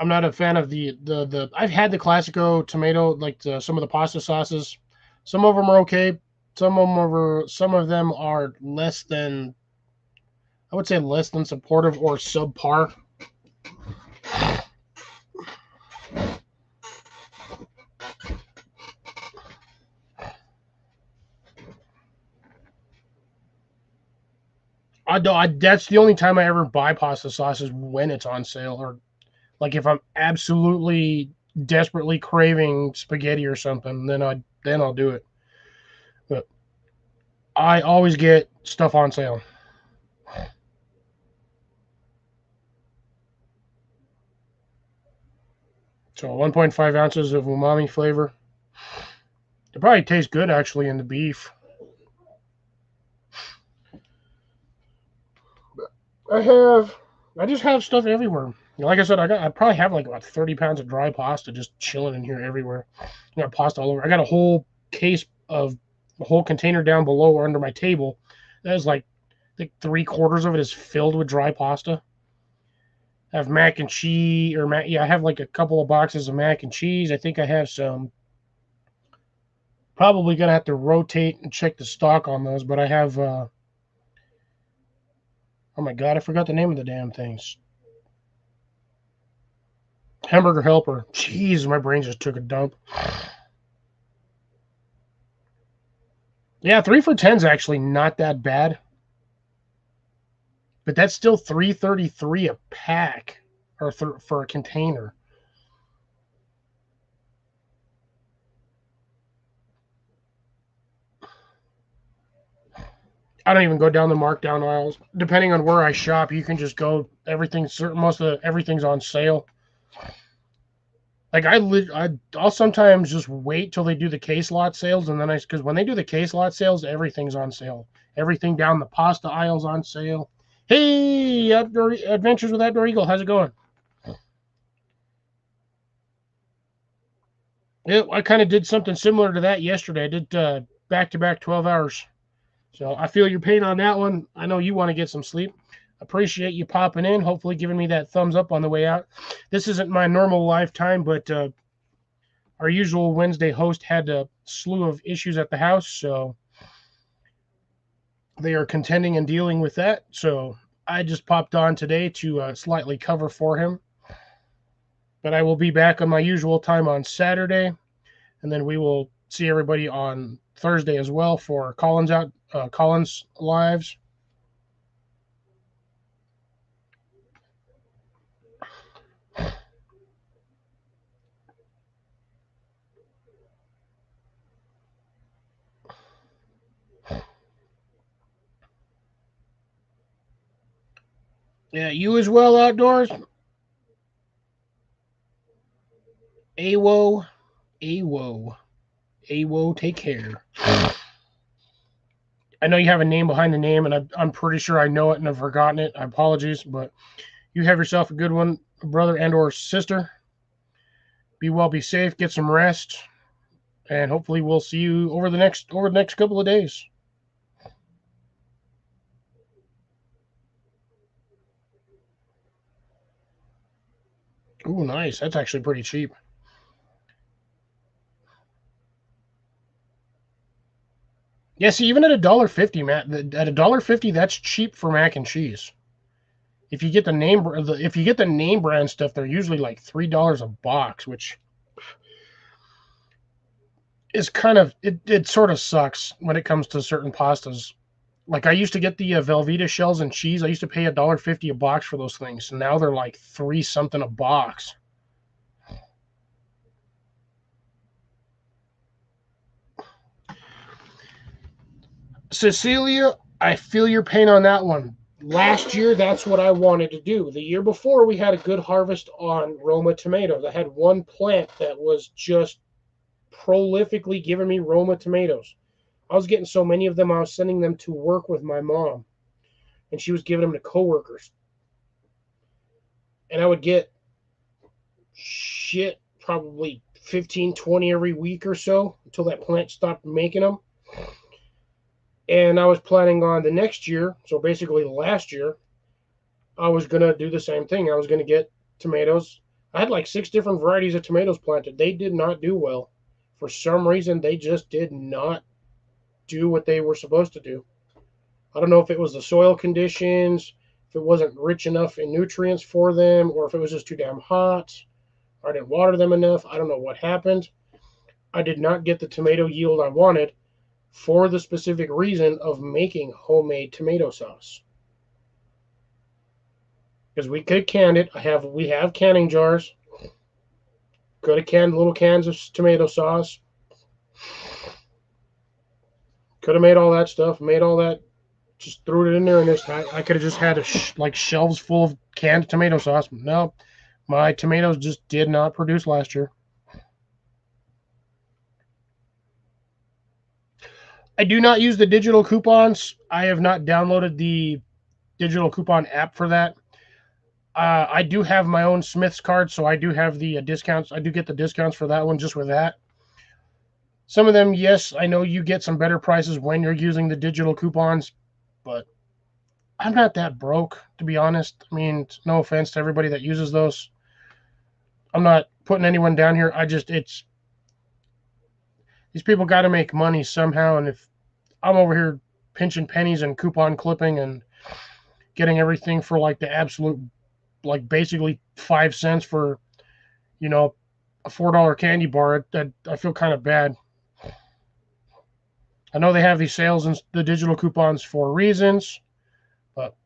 I'm not a fan of the. I've had the Classico tomato, like some of the pasta sauces. Some of them are okay. Some of them are less than, I would say, less than supportive or subpar. That's the only time I ever buy pasta sauce is when it's on sale, or like if I'm absolutely desperately craving spaghetti or something, then I'll do it. But I always get stuff on sale. So 1.5 ounces of umami flavor. It probably tastes good actually in the beef. I have, I just have stuff everywhere. Like I said, I probably have like about 30 pounds of dry pasta just chilling in here everywhere. I got pasta all over. I got a whole case of a whole container down below or under my table. That is like, I think 3/4 of it is filled with dry pasta. I have mac and cheese, yeah, I have like a couple of boxes of mac and cheese. I think I have some. Probably gonna have to rotate and check the stock on those, but I have. Oh my god, I forgot the name of the damn things. Hamburger Helper. Jeez, my brain just took a dump. Yeah, 3 for 10 is actually not that bad, but that's still 3.33 a pack, or for a container. I don't even go down the markdown aisles. Depending on where I shop, you can just go. Everything's on sale. Like I'll sometimes just wait till they do the case lot sales, and then because when they do the case lot sales, everything's on sale. Everything down the pasta aisles on sale. Hey, Outdoor Adventures with Outdoor Eagle, how's it going? Yeah, I kind of did something similar to that yesterday. I did back to back 12 hours. So I feel your pain on that one. I know you want to get some sleep. Appreciate you popping in. Hopefully, giving me that thumbs up on the way out. This isn't my normal lifetime, but our usual Wednesday host had a slew of issues at the house, so they are contending and dealing with that. So I just popped on today to slightly cover for him. But I will be back on my usual time on Saturday, and then we will see everybody on Thursday as well for Collins lives. Yeah, you as well outdoors. AWO, AWO, AWO. Take care. I know you have a name behind the name, and I'm pretty sure I know it and I've forgotten it. I apologize, but you have yourself a good one, brother and or sister. Be well, be safe, get some rest, and hopefully we'll see you over the next couple of days. Ooh, nice. That's actually pretty cheap. Yeah, see, even at $1.50, Matt, at $1.50, that's cheap for mac and cheese. If you get the name brand stuff, they're usually like $3 a box, which is kind of it sort of sucks when it comes to certain pastas. Like I used to get the Velveeta shells and cheese. I used to pay $1.50 a box for those things. And now they're like three something a box. Cecilia, I feel your pain on that one. Last year, that's what I wanted to do. The year before, we had a good harvest on Roma tomatoes. I had one plant that was just prolifically giving me Roma tomatoes. I was getting so many of them, I was sending them to work with my mom, and she was giving them to coworkers. And I would get shit probably 15, 20 every week or so until that plant stopped making them. And I was planning on the next year, so basically last year, I was going to do the same thing. I was going to get tomatoes. I had like 6 different varieties of tomatoes planted. They did not do well. For some reason, they just did not do what they were supposed to do. I don't know if it was the soil conditions, if it wasn't rich enough in nutrients for them, or if it was just too damn hot, or I didn't water them enough. I don't know what happened. I did not get the tomato yield I wanted for the specific reason of making homemade tomato sauce. Because we could can it. We have canning jars. Could have canned little cans of tomato sauce. Could have made all that stuff. Made all that. Just threw it in there, and I could have just had like shelves full of canned tomato sauce. No, my tomatoes just did not produce last year. I do not use the digital coupons. I have not downloaded the digital coupon app for that. I do have my own Smith's card, so I do have the discounts. I do get the discounts for that one just with that. Some of them, yes, I know you get some better prices when you're using the digital coupons, but I'm not that broke, to be honest. I mean, no offense to everybody that uses those. I'm not putting anyone down here. It's these people got to make money somehow, and if I'm over here pinching pennies and coupon clipping and getting everything for like the absolute, like basically 5 cents for, you know, a $4 candy bar, I feel kind of bad. I know they have these sales and the digital coupons for reasons, but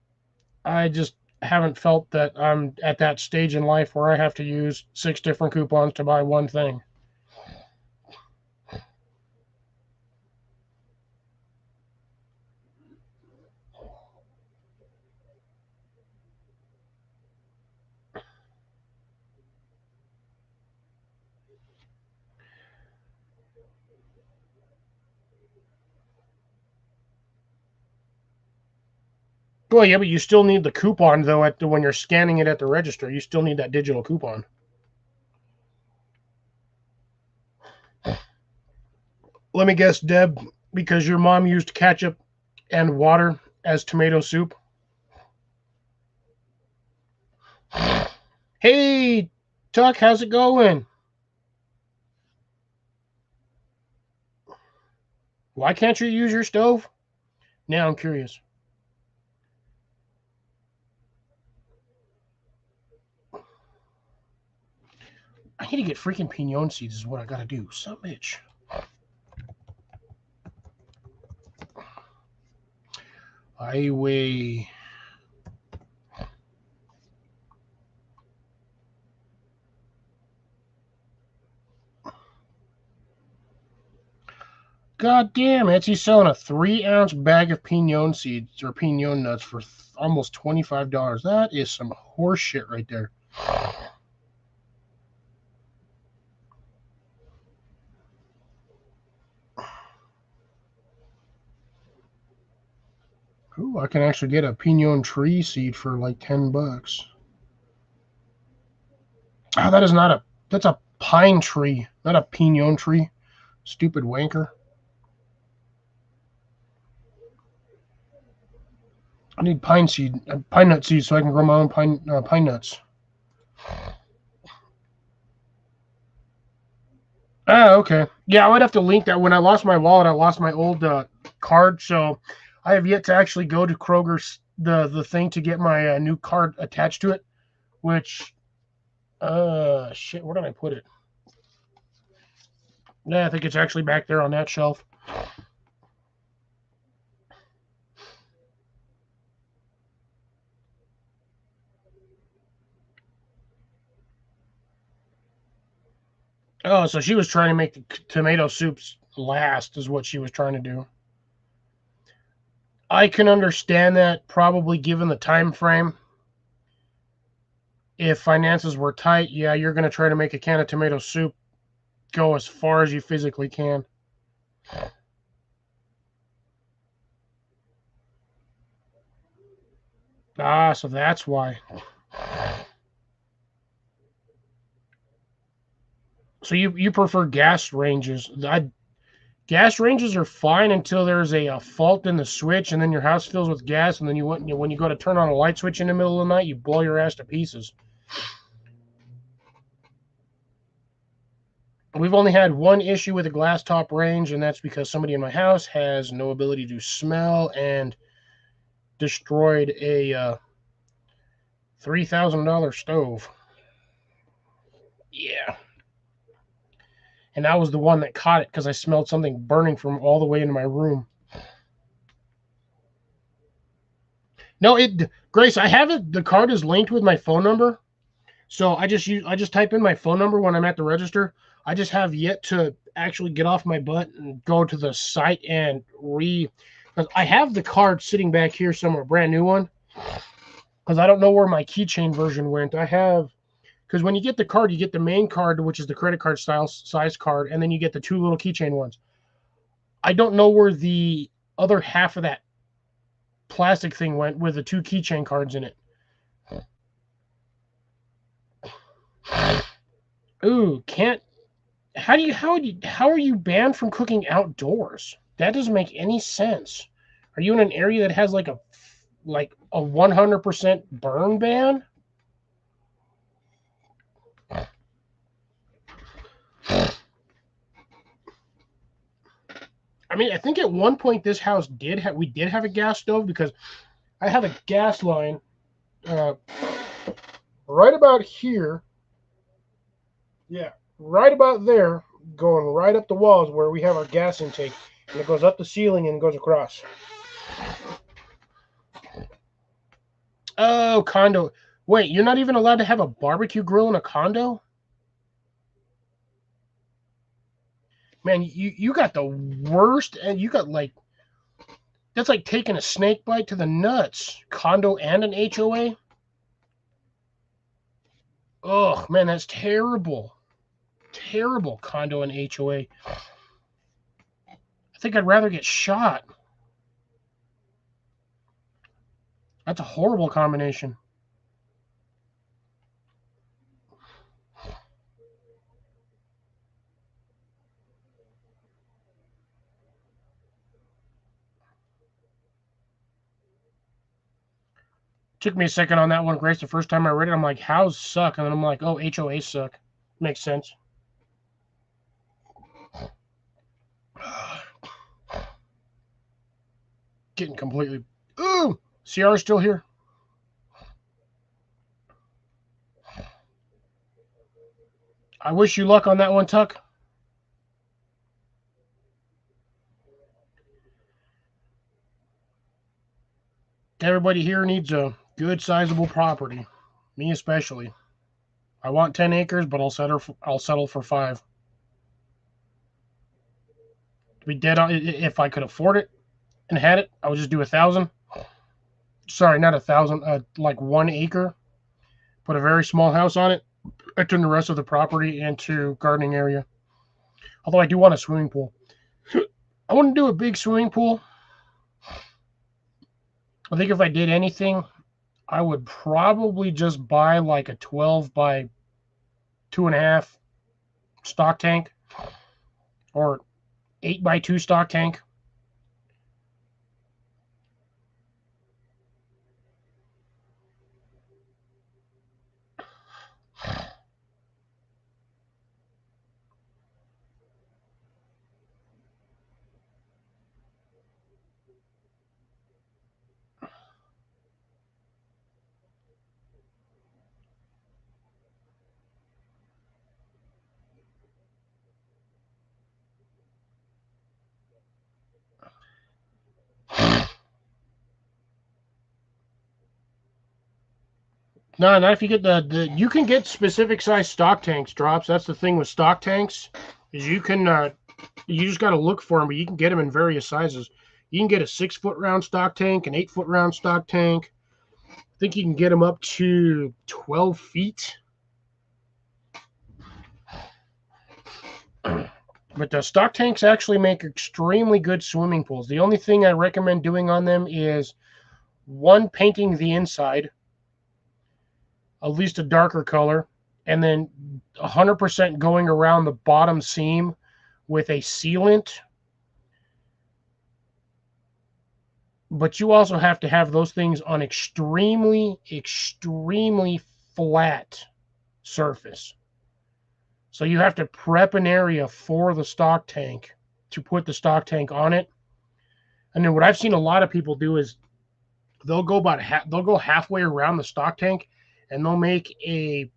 I just haven't felt that I'm at that stage in life where I have to use 6 different coupons to buy one thing. Well, yeah, but you still need the coupon though when you're scanning it at the register. You still need that digital coupon. Let me guess, Deb, because your mom used ketchup and water as tomato soup. Hey, Tuck, how's it going? Why can't you use your stove? Now I'm curious. I need to get freaking pinon seeds is what I gotta do. Some bitch. Highway. God damn, Etsy's selling a 3-ounce bag of pinon seeds or pinon nuts for almost $25. That is some horse shit right there. Ooh, I can actually get a pinon tree seed for like $10. Oh, that is not a. That's a pine tree, not a pinon tree. Stupid wanker. I need pine nut seeds, so I can grow my own pine nuts. Ah, okay. Yeah, I would have to link that. When I lost my wallet, I lost my old card, so I have yet to actually go to Kroger's the thing to get my new card attached to it. Which, shit, where did I put it? Yeah, I think it's actually back there on that shelf. Oh, so she was trying to make the tomato soups last, is what she was trying to do. I can understand that, probably given the time frame. If finances were tight, yeah, you're going to try to make a can of tomato soup go as far as you physically can. Ah, so that's why. So you prefer gas ranges? Gas ranges are fine until there's a fault in the switch, and then your house fills with gas, and then when you go to turn on a light switch in the middle of the night, you blow your ass to pieces. We've only had one issue with a glass top range, and that's because somebody in my house has no ability to smell and destroyed a $3,000 stove. Yeah. And I was the one that caught it because I smelled something burning from all the way into my room. No, Grace, I have it. The card is linked with my phone number, so I just type in my phone number when I'm at the register. I just have yet to actually get off my butt and go to the site and because I have the card sitting back here somewhere, brand new one, because I don't know where my keychain version went. Because when you get the card, you get the main card, which is the credit card style size card, and then you get the two little keychain ones. I don't know where the other half of that plastic thing went with the two keychain cards in it. Ooh, can't. How are you banned from cooking outdoors? That doesn't make any sense. Are you in an area that has like a 100% burn ban? I mean, I think at one point this house did have a gas stove, because I have a gas line uh, right about here. Yeah, right about there, going right up the walls where we have our gas intake, and it goes up the ceiling and goes across. Oh, condo. Wait, you're not even allowed to have a barbecue grill in a condo? Man, you got the worst, and you got that's like taking a snake bite to the nuts. Condo and an HOA? Oh, man, that's terrible. Terrible condo and HOA. I think I'd rather get shot. That's a horrible combination. Took me a second on that one, Grace. The first time I read it, I'm like, hows suck. And then I'm like, oh, HOAs suck. Makes sense. Getting completely. Ooh! CR's still here. I wish you luck on that one, Tuck. Everybody here needs a good sizable property. Me especially. I want 10 acres, but I'll settle for 5. To be dead on, if I could afford it and had it, I would just do 1,000. Sorry, not 1,000. Like 1 acre. Put a very small house on it. I turn the rest of the property into gardening area. Although I do want a swimming pool. I wouldn't do a big swimming pool. I think if I did anything, I would probably just buy like a 12 by 2.5 stock tank or 8 by 2 stock tank. No, not if you get the you can get specific size stock tanks drops. That's the thing with stock tanks is you just got to look for them, but you can get them in various sizes. You can get a 6-foot round stock tank, an 8-foot round stock tank. I think you can get them up to 12 feet. But the stock tanks actually make extremely good swimming pools. The only thing I recommend doing on them is, one, painting the inside, at least a darker color, and then 100% going around the bottom seam with a sealant. But you also have to have those things on extremely, extremely flat surface. So you have to prep an area for the stock tank to put the stock tank on it. And then what I've seen a lot of people do is they'll go halfway around the stock tank, and they'll make a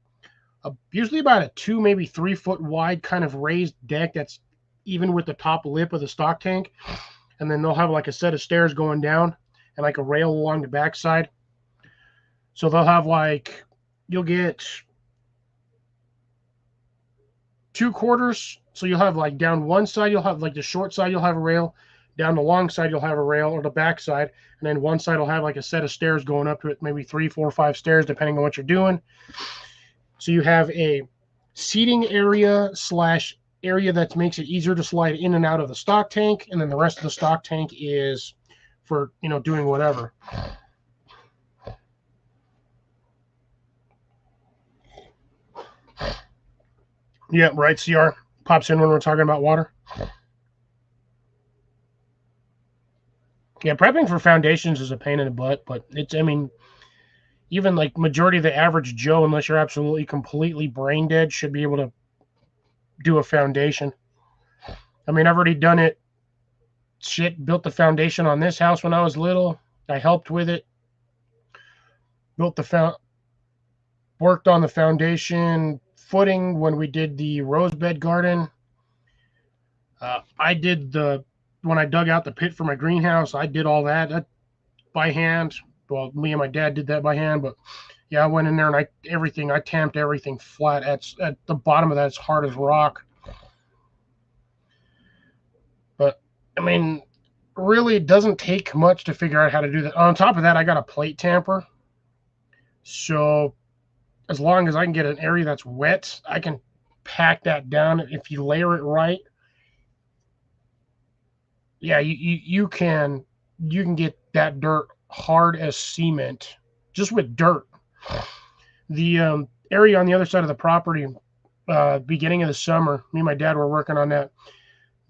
usually about a 2, maybe 3 foot wide kind of raised deck that's even with the top lip of the stock tank. And then they'll have like a set of stairs going down and like a rail along the backside. So they'll have like, you'll get 2 quarters. So you'll have like down one side, you'll have like the short side, you'll have a rail. Down the long side, you'll have a rail, or the back side. And then one side will have like a set of stairs going up to it, maybe 3, 4, 5 stairs, depending on what you're doing. So you have a seating area / area that makes it easier to slide in and out of the stock tank. And then the rest of the stock tank is for, doing whatever. Yeah, right. CR pops in when we're talking about water. Yeah, prepping for foundations is a pain in the butt, but even like majority of the average Joe, unless you're absolutely completely brain dead, should be able to do a foundation. I've already done it. Built the foundation on this house when I was little. I helped with it. Worked on the foundation footing when we did the rose bed garden. When I dug out the pit for my greenhouse, I did all that by hand. Well, me and my dad did that by hand, but yeah, I went in there and I tamped everything flat at the bottom of that. It's hard as rock. But really, it doesn't take much to figure out how to do that. On top of that, I got a plate tamper. So as long as I can get an area that's wet, I can pack that down. If you layer it right, yeah, you can get that dirt hard as cement just with dirt. The area on the other side of the property, beginning of the summer, me and my dad were working on that.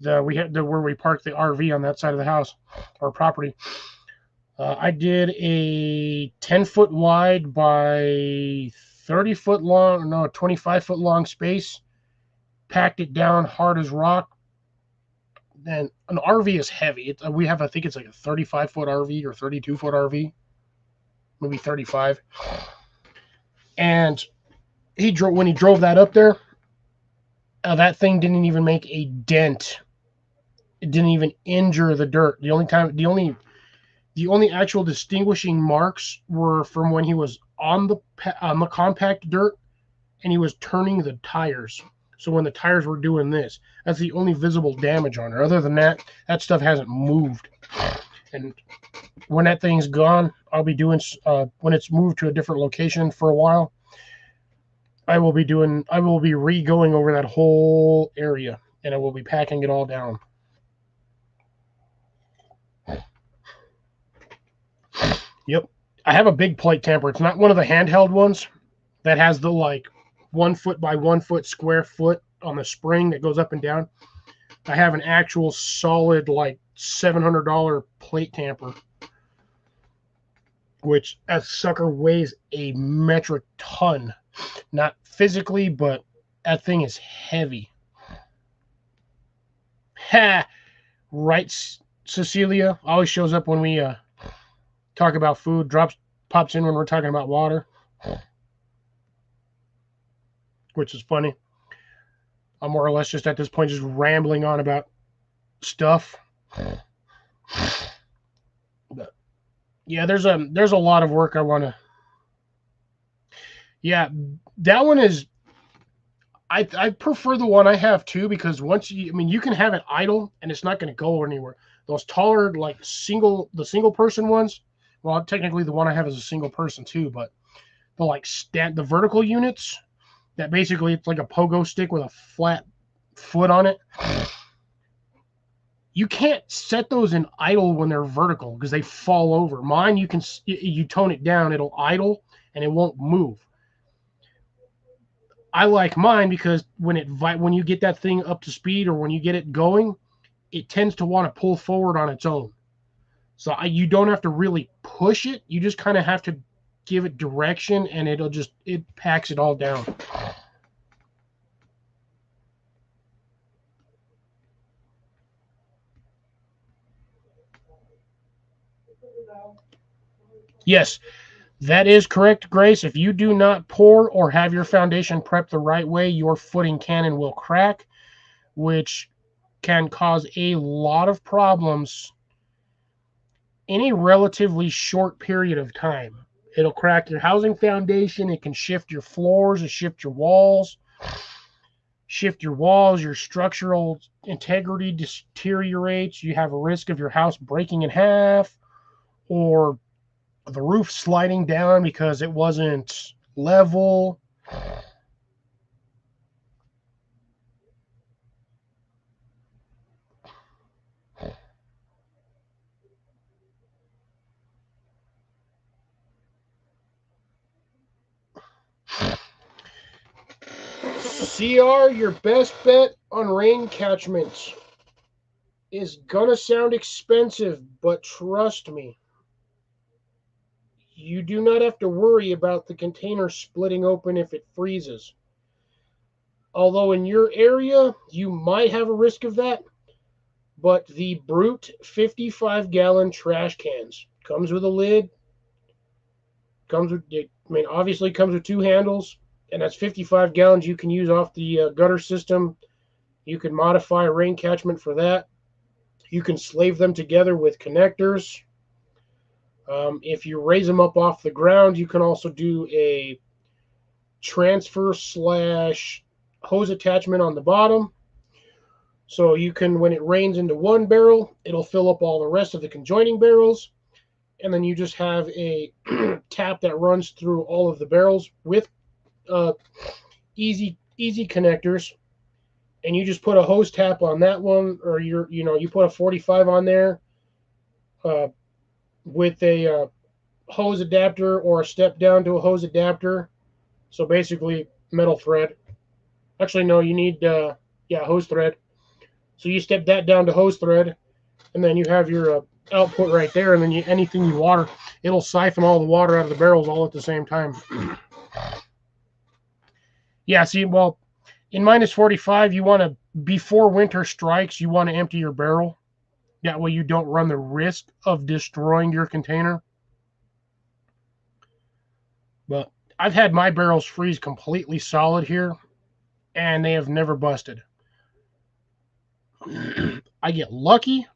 Where we parked the RV on that side of the house or property. I did a 10-foot wide by 30-foot long, 25-foot long space. Packed it down hard as rock. And an RV is heavy. I think it's like a 35-foot RV or 32-foot RV, maybe 35. And when he drove that up there, that thing didn't even make a dent. It didn't even injure the dirt. The only The only actual distinguishing marks were from when he was on the compact dirt and he was turning the tires. So when the tires were doing this, that's the only visible damage on her. Other than that, that stuff hasn't moved. And when that thing's gone, I'll be doing when it's moved to a different location for a while. I will be re-going over that whole area, and I will be packing it all down. Yep. I have a big plate tamper. It's not one of the handheld ones that has the like 1 foot by 1 foot square foot on the spring that goes up and down. I have an actual solid like $700 plate tamper, which that sucker weighs a metric ton. Not physically, but that thing is heavy. Ha! Right, Cecilia always shows up when we talk about food. Pops in when we're talking about water, which is funny. I'm more or less just at this point just rambling on about stuff. But yeah, there's a lot of work I want to. Yeah, that one is. I prefer the one I have too, because you can have it idle and it's not going to go anywhere. Those taller like single person ones. Well, technically the one I have is a single person too, but the vertical units that basically it's like a pogo stick with a flat foot on it. You can't set those in idle when they're vertical because they fall over. Mine, you tone it down, it'll idle and it won't move. I like mine because when you get that thing up to speed or when you get it going, it tends to want to pull forward on its own. So you don't have to really push it. You just kind of have to give it direction and it packs it all down. Yes, that is correct, Grace. If you do not pour or have your foundation prepped the right way, your footing can and will crack, which can cause a lot of problems in a relatively short period of time. It'll crack your housing foundation. It can shift your floors, and shift your walls. Your structural integrity deteriorates. You have a risk of your house breaking in half or the roof sliding down because it wasn't level. CR, your best bet on rain catchments is gonna sound expensive, but trust me, you do not have to worry about the container splitting open if it freezes. Although in your area, you might have a risk of that, but the Brute 55-gallon trash cans comes with a lid, obviously comes with 2 handles, and that's 55 gallons you can use off the gutter system. You can modify a rain catchment for that. You can slave them together with connectors. If you raise them up off the ground, you can also do a transfer / hose attachment on the bottom. So you can, when it rains into one barrel, it'll fill up all the rest of the conjoining barrels. And then you just have a tap that runs through all of the barrels with easy connectors. And you just put a hose tap on that one, or you put a 45 on there with a hose adapter or a step down to a hose adapter. So basically metal thread. Actually, no, you need hose thread. So you step that down to hose thread, and then you have your output right there, and then anything you water, it'll siphon all the water out of the barrels all at the same time. Yeah, see, well, in -45, you want to, before winter strikes, you want to empty your barrel. That way you don't run the risk of destroying your container. But I've had my barrels freeze completely solid here, and they have never busted. I get lucky,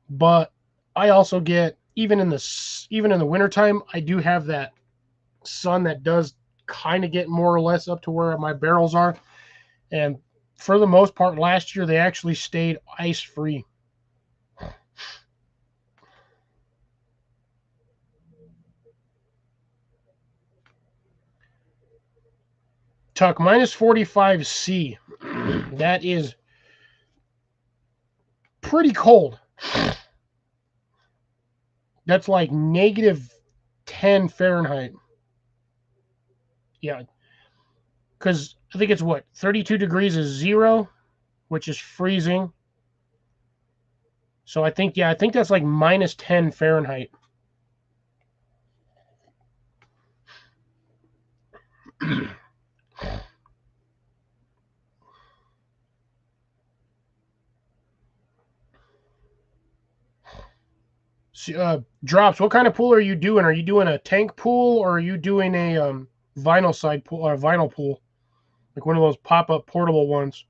but I also get even in the wintertime, I do have that sun that does kind of get more or less up to where my barrels are. And for the most part, last year they actually stayed ice free. Tuck minus 45C. That is pretty cold. That's like negative 10 Fahrenheit. Yeah. Because I think it's what? 32 degrees is 0, which is freezing. So I think that's like minus 10 Fahrenheit. Drops. What kind of pool are you doing? Are you doing a tank pool or are you doing a vinyl side pool or a vinyl pool, like one of those pop-up portable ones?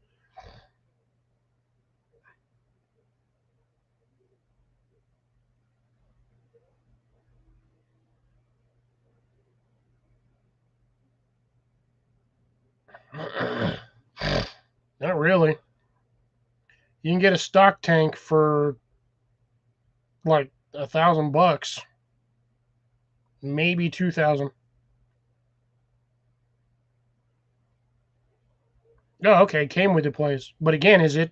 Not really. You can get a stock tank for like $1,000, maybe 2,000. Oh, okay, came with the place. But again, is it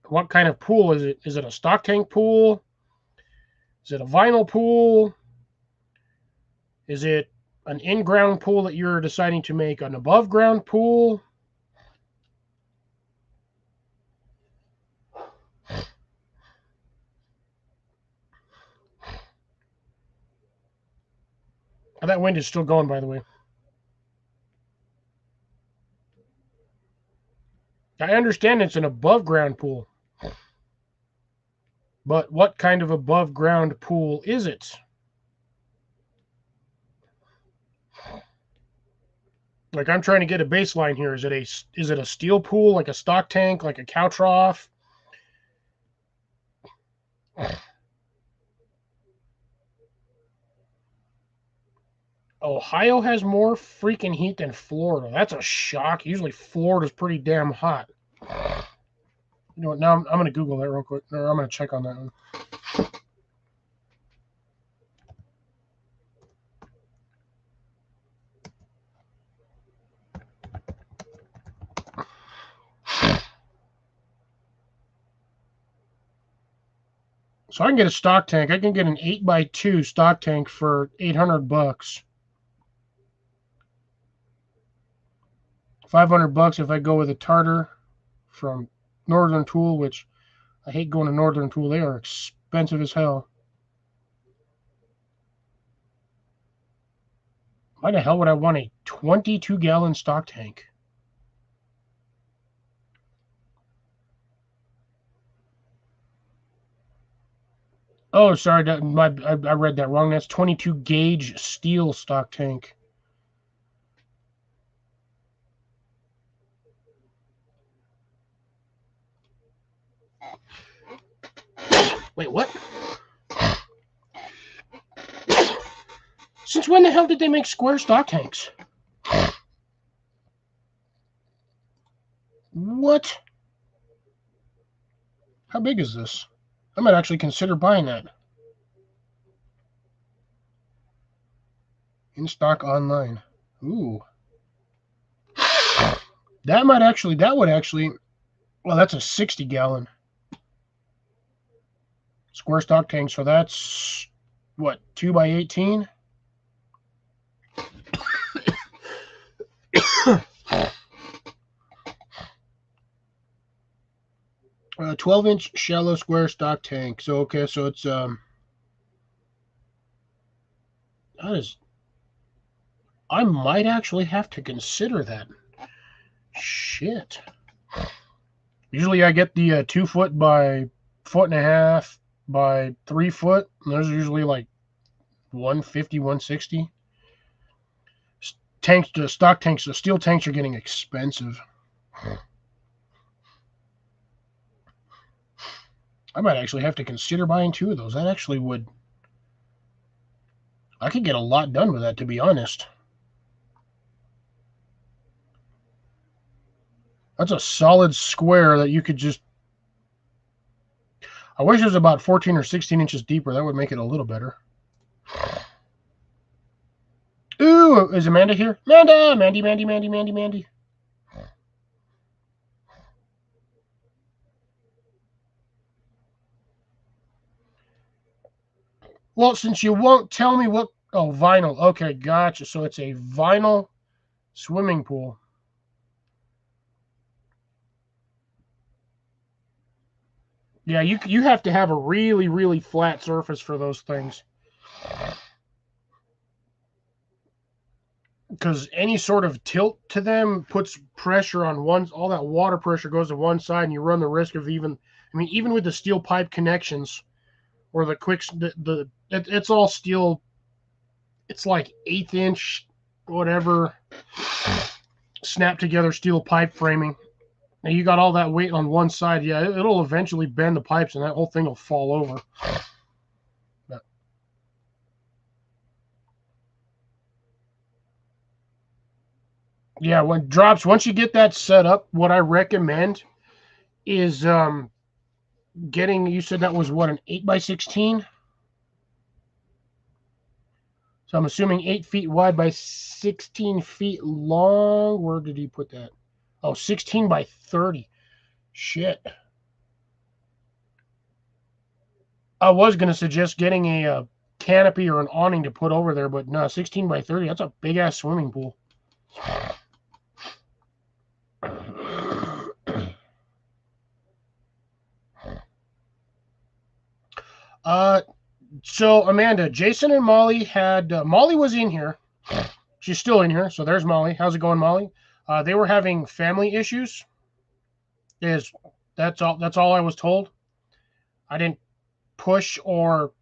what kind of pool is it? Is it a stock tank pool? Is it a vinyl pool? Is it an in-ground pool that you're deciding to make an above-ground pool? Oh, that wind is still going, by the way. I understand it's an above-ground pool, but what kind of above-ground pool is it? Like I'm trying to get a baseline here. Is it a steel pool, like a stock tank, like a cow trough? Ohio has more freaking heat than Florida. That's a shock. Usually Florida's pretty damn hot. You know what? Now I'm going to Google that real quick. Or I'm going to check on that one. So I can get a stock tank. I can get an 8x2 stock tank for $800. $500 if I go with a Tartar from Northern Tool, which I hate going to Northern Tool. They are expensive as hell. Why the hell would I want a 22-gallon stock tank? Oh, sorry, I read that wrong. That's 22 gauge steel stock tank. Wait, what? Since when the hell did they make square stock tanks? What? How big is this? I might actually consider buying that. In stock online. Ooh. That would actually, well, that's a 60-gallon square stock tank. So that's, what, 2x18? 12-inch shallow square stock tank. So, okay, so it's, that is, I might actually have to consider that. Shit. Usually I get the 2 foot by 1.5 foot by 3 foot. And those are usually like 150, 160. Tanks, the stock tanks, the steel tanks are getting expensive. I might actually have to consider buying 2 of those. That actually would I could get a lot done with that, to be honest. That's a solid square that you could just... I wish it was about 14 or 16 inches deeper. That would make it a little better. Ooh, is Amanda here? Amanda! Mandy. Well, since you won't tell me what... Oh, vinyl. Okay, gotcha. So it's a vinyl swimming pool. Yeah, you have to have a really, really flat surface for those things. Because any sort of tilt to them puts pressure on one... All that water pressure goes to one side, and you run the risk of even... I mean, even with the steel pipe connections, or the quick... It's all steel. It's like 1/8 inch, whatever, snap together steel pipe framing. And you got all that weight on one side. Yeah, it'll eventually bend the pipes, and that whole thing will fall over. But, yeah, when drops, once you get that set up, what I recommend is getting... You said that was what, an 8x16? So I'm assuming 8 feet wide by 16 feet long. Where did he put that? Oh, 16 by 30. Shit. I was going to suggest getting a canopy or an awning to put over there, but no, 16 by 30, that's a big ass swimming pool. So Amanda, Jason and Molly had... Molly was in here. She's still in here, so there's Molly. How's it going, Molly? They were having family issues. That's all I was told. I didn't push or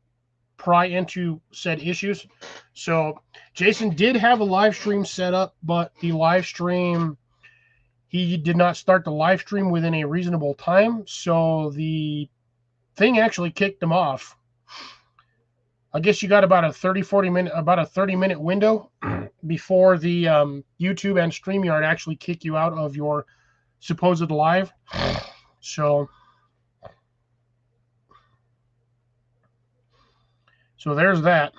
pry into said issues. So Jason did have a live stream set up, but the live stream... He did not start the live stream within a reasonable time, so the thing actually kicked him off. I guess you got about a 30-minute window before the YouTube and StreamYard actually kick you out of your supposed live. So there's that.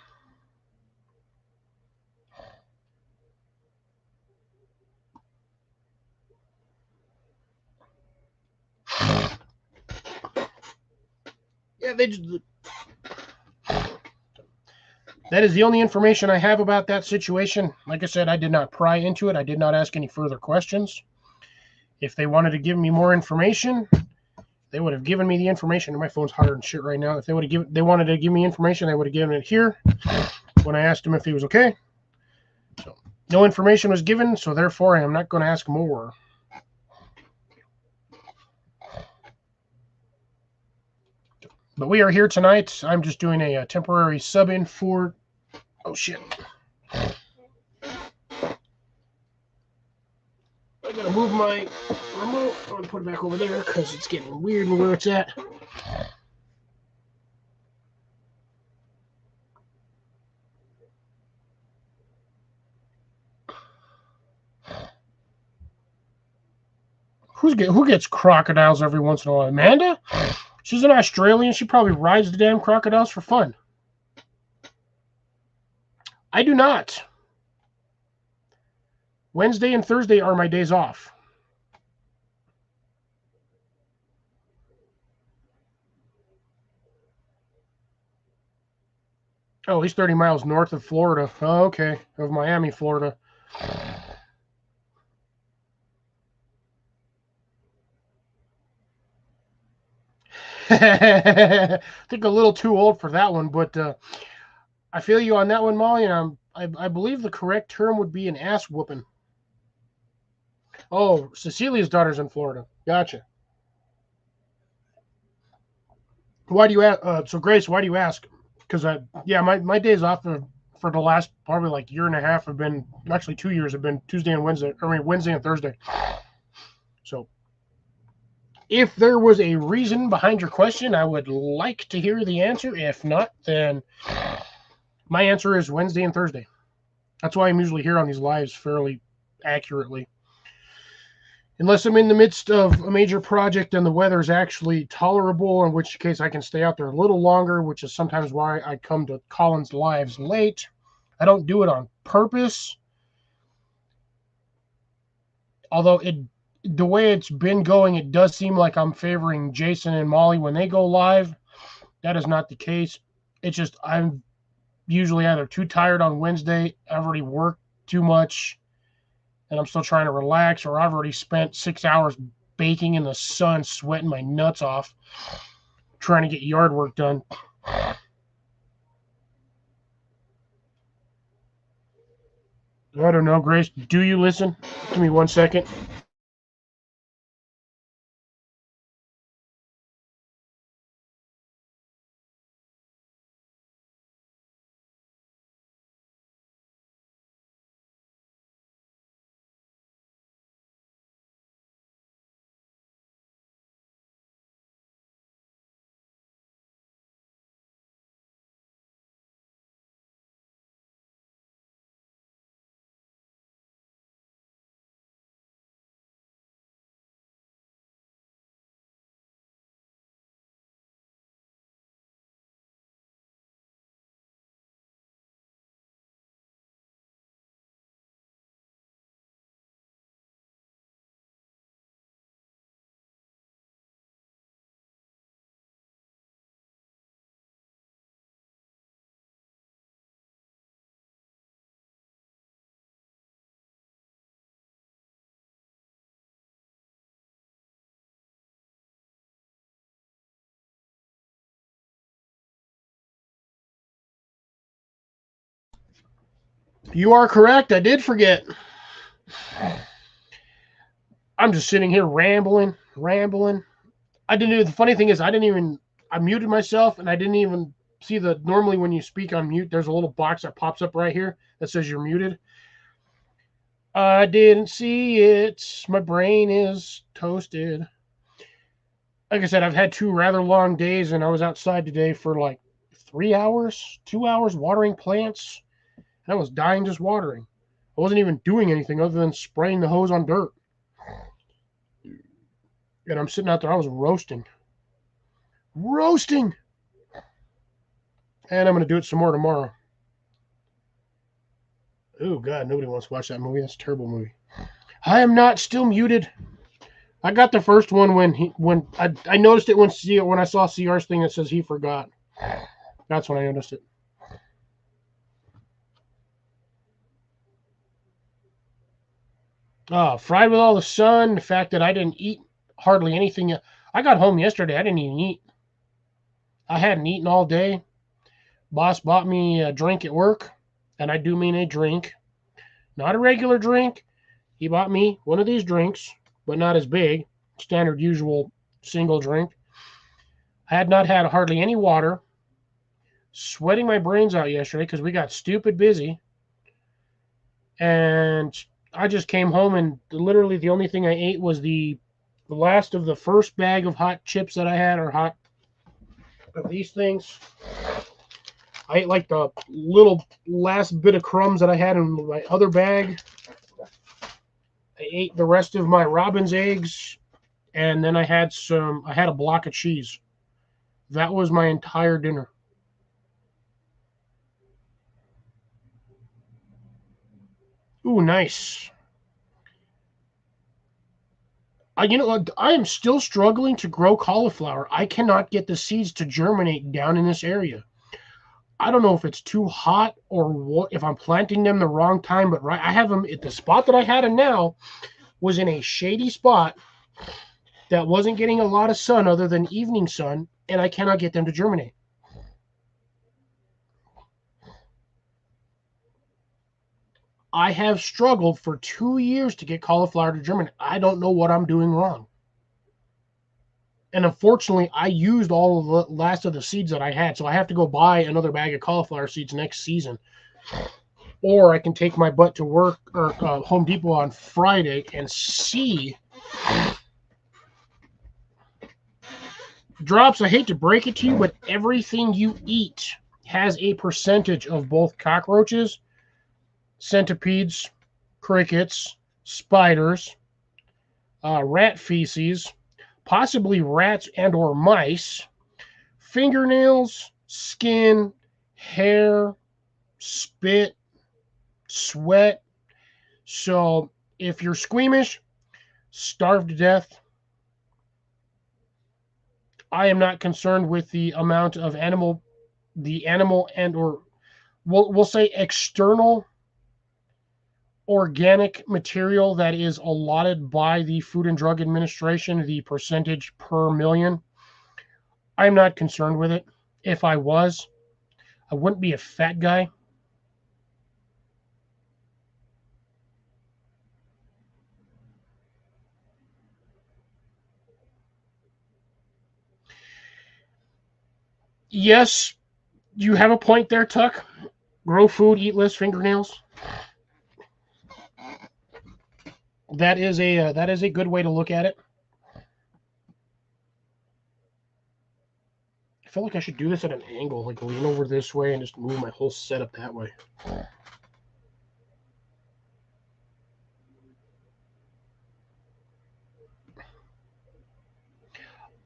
Yeah, that is the only information I have about that situation. Like I said, I did not pry into it. I did not ask any further questions. If they wanted to give me more information, they would have given me the information. My phone's hotter than shit right now. If they wanted to give me information, they would have given it here when I asked him if he was okay. So no information was given, so therefore I am not going to ask more. But we are here tonight. I'm just doing a temporary sub-in for... Oh, shit. I gotta move my remote. I'm gonna put it back over there because it's getting weird in where it's at. Who gets crocodiles every once in a while? Amanda? She's an Australian. She probably rides the damn crocodiles for fun. I do not. Wednesday and Thursday are my days off. Oh, he's 30 miles north of Florida. Oh, okay. Of Miami, Florida. I think a little too old for that one, but I feel you on that one, Molly, and I believe the correct term would be an ass whooping. Oh, Cecilia's daughter's in Florida. Gotcha. Why do you ask? So, Grace, why do you ask? Because my days off for the last probably like year and a half have been... Actually, 2 years have been Tuesday and Wednesday. Wednesday and Thursday. So, if there was a reason behind your question, I would like to hear the answer. If not, then My answer is Wednesday and Thursday. That's why I'm usually here on these lives fairly accurately. Unless I'm in the midst of a major project and the weather is actually tolerable, in which case I can stay out there a little longer, which is sometimes why I come to Colin's lives late. I don't do it on purpose. Although the way it's been going, it does seem like I'm favoring Jason and Molly when they go live. That is not the case. It's just I'm usually either too tired on Wednesday, I've already worked too much, and I'm still trying to relax, or I've already spent 6 hours baking in the sun, sweating my nuts off, trying to get yard work done. I don't know, Grace. Do you listen? Give me 1 second. You are correct. I did forget. I'm just sitting here rambling. I didn't even, the funny thing is, I muted myself and I didn't even see normally when you speak on mute, there's a little box that pops up right here that says you're muted. I didn't see it. My brain is toasted. Like I said, I've had 2 rather long days, and I was outside today for like 3 hours, 2 hours watering plants. And I was dying just watering. I wasn't even doing anything other than spraying the hose on dirt. And I'm sitting out there, I was roasting. And I'm going to do it some more tomorrow. Oh, God, nobody wants to watch that movie. That's a terrible movie. I am not still muted. I got the first one when I noticed it when I saw CR's thing that says he forgot. That's when I noticed it. Fried with all the sun, the fact that I didn't eat hardly anything. I got home yesterday. I didn't even eat. I hadn't eaten all day. Boss bought me a drink at work, and I do mean a drink, not a regular drink. He bought me one of these drinks, but not as big, standard usual single drink. I had not had hardly any water, sweating my brains out yesterday because we got stupid busy. And I just came home, and literally the only thing I ate was the last of the first bag of hot chips that I had, or hot of these things. I ate like the little last bit of crumbs that I had in my other bag. I ate the rest of my Robin's eggs, and then I had a block of cheese. That was my entire dinner. Ooh, nice. I am still struggling to grow cauliflower. I cannot get the seeds to germinate down in this area. I don't know if it's too hot or what, if I'm planting them the wrong time, but I have them at the spot that I had them now was in a shady spot that wasn't getting a lot of sun other than evening sun, and I cannot get them to germinate. I have struggled for 2 years to get cauliflower to germinate. I don't know what I'm doing wrong. And unfortunately, I used all of the last of the seeds that I had, so I have to go buy another bag of cauliflower seeds next season. Or I can take my butt to work or Home Depot on Friday and see. Drops, I hate to break it to you, but everything you eat has a percentage of both cockroaches, centipedes, crickets, spiders, rat feces, possibly rats and or mice, fingernails, skin, hair, spit, sweat. So if you're squeamish, starve to death. I am not concerned with the amount of animal and or we'll say external organic material that is allotted by the Food and Drug Administration, the percentage per million. I'm not concerned with it. If I was, I wouldn't be a fat guy. Yes, you have a point there, Tuck. Grow food, eat less fingernails. That is a good way to look at it. I feel like I should do this at an angle, like lean over this way and just move my whole setup that way.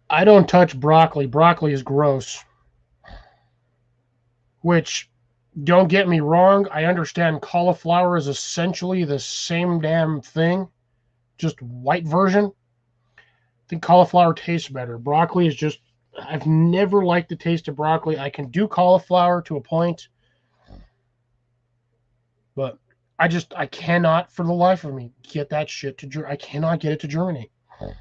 I don't touch broccoli. Broccoli is gross. Which, don't get me wrong, I understand cauliflower is essentially the same damn thing, just white version. I think cauliflower tastes better. Broccoli is just, I've never liked the taste of broccoli. I can do cauliflower to a point, but I cannot for the life of me get that shit to, I cannot get it to germinate. I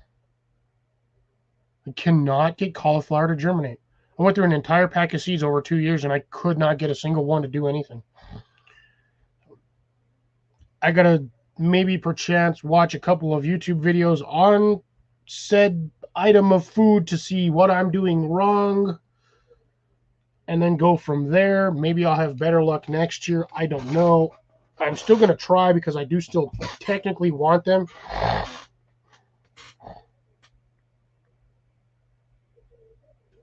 cannot get cauliflower to germinate. I went through an entire pack of seeds over 2 years and I could not get a single one to do anything. I gotta maybe perchance watch a couple of YouTube videos on said item of food to see what I'm doing wrong and then go from there. Maybe I'll have better luck next year. I don't know. I'm still gonna try because I do still technically want them.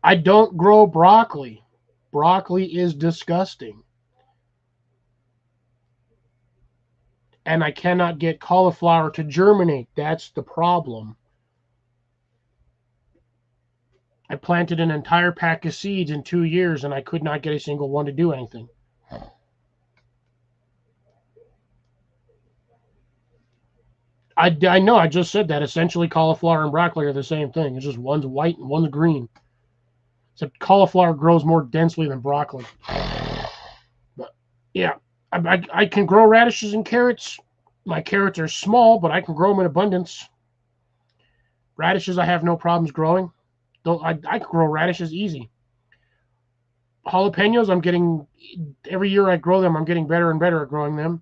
I don't grow broccoli. Broccoli is disgusting. And I cannot get cauliflower to germinate. That's the problem. I planted an entire pack of seeds in 2 years and I could not get a single one to do anything. I know, I just said that. Essentially, cauliflower and broccoli are the same thing. It's just one's white and one's green. Except cauliflower grows more densely than broccoli. But yeah, I can grow radishes and carrots. My carrots are small, but I can grow them in abundance. Radishes, I have no problems growing. Though I can grow radishes easy. Jalapenos, I'm getting, every year I grow them, I'm getting better and better at growing them.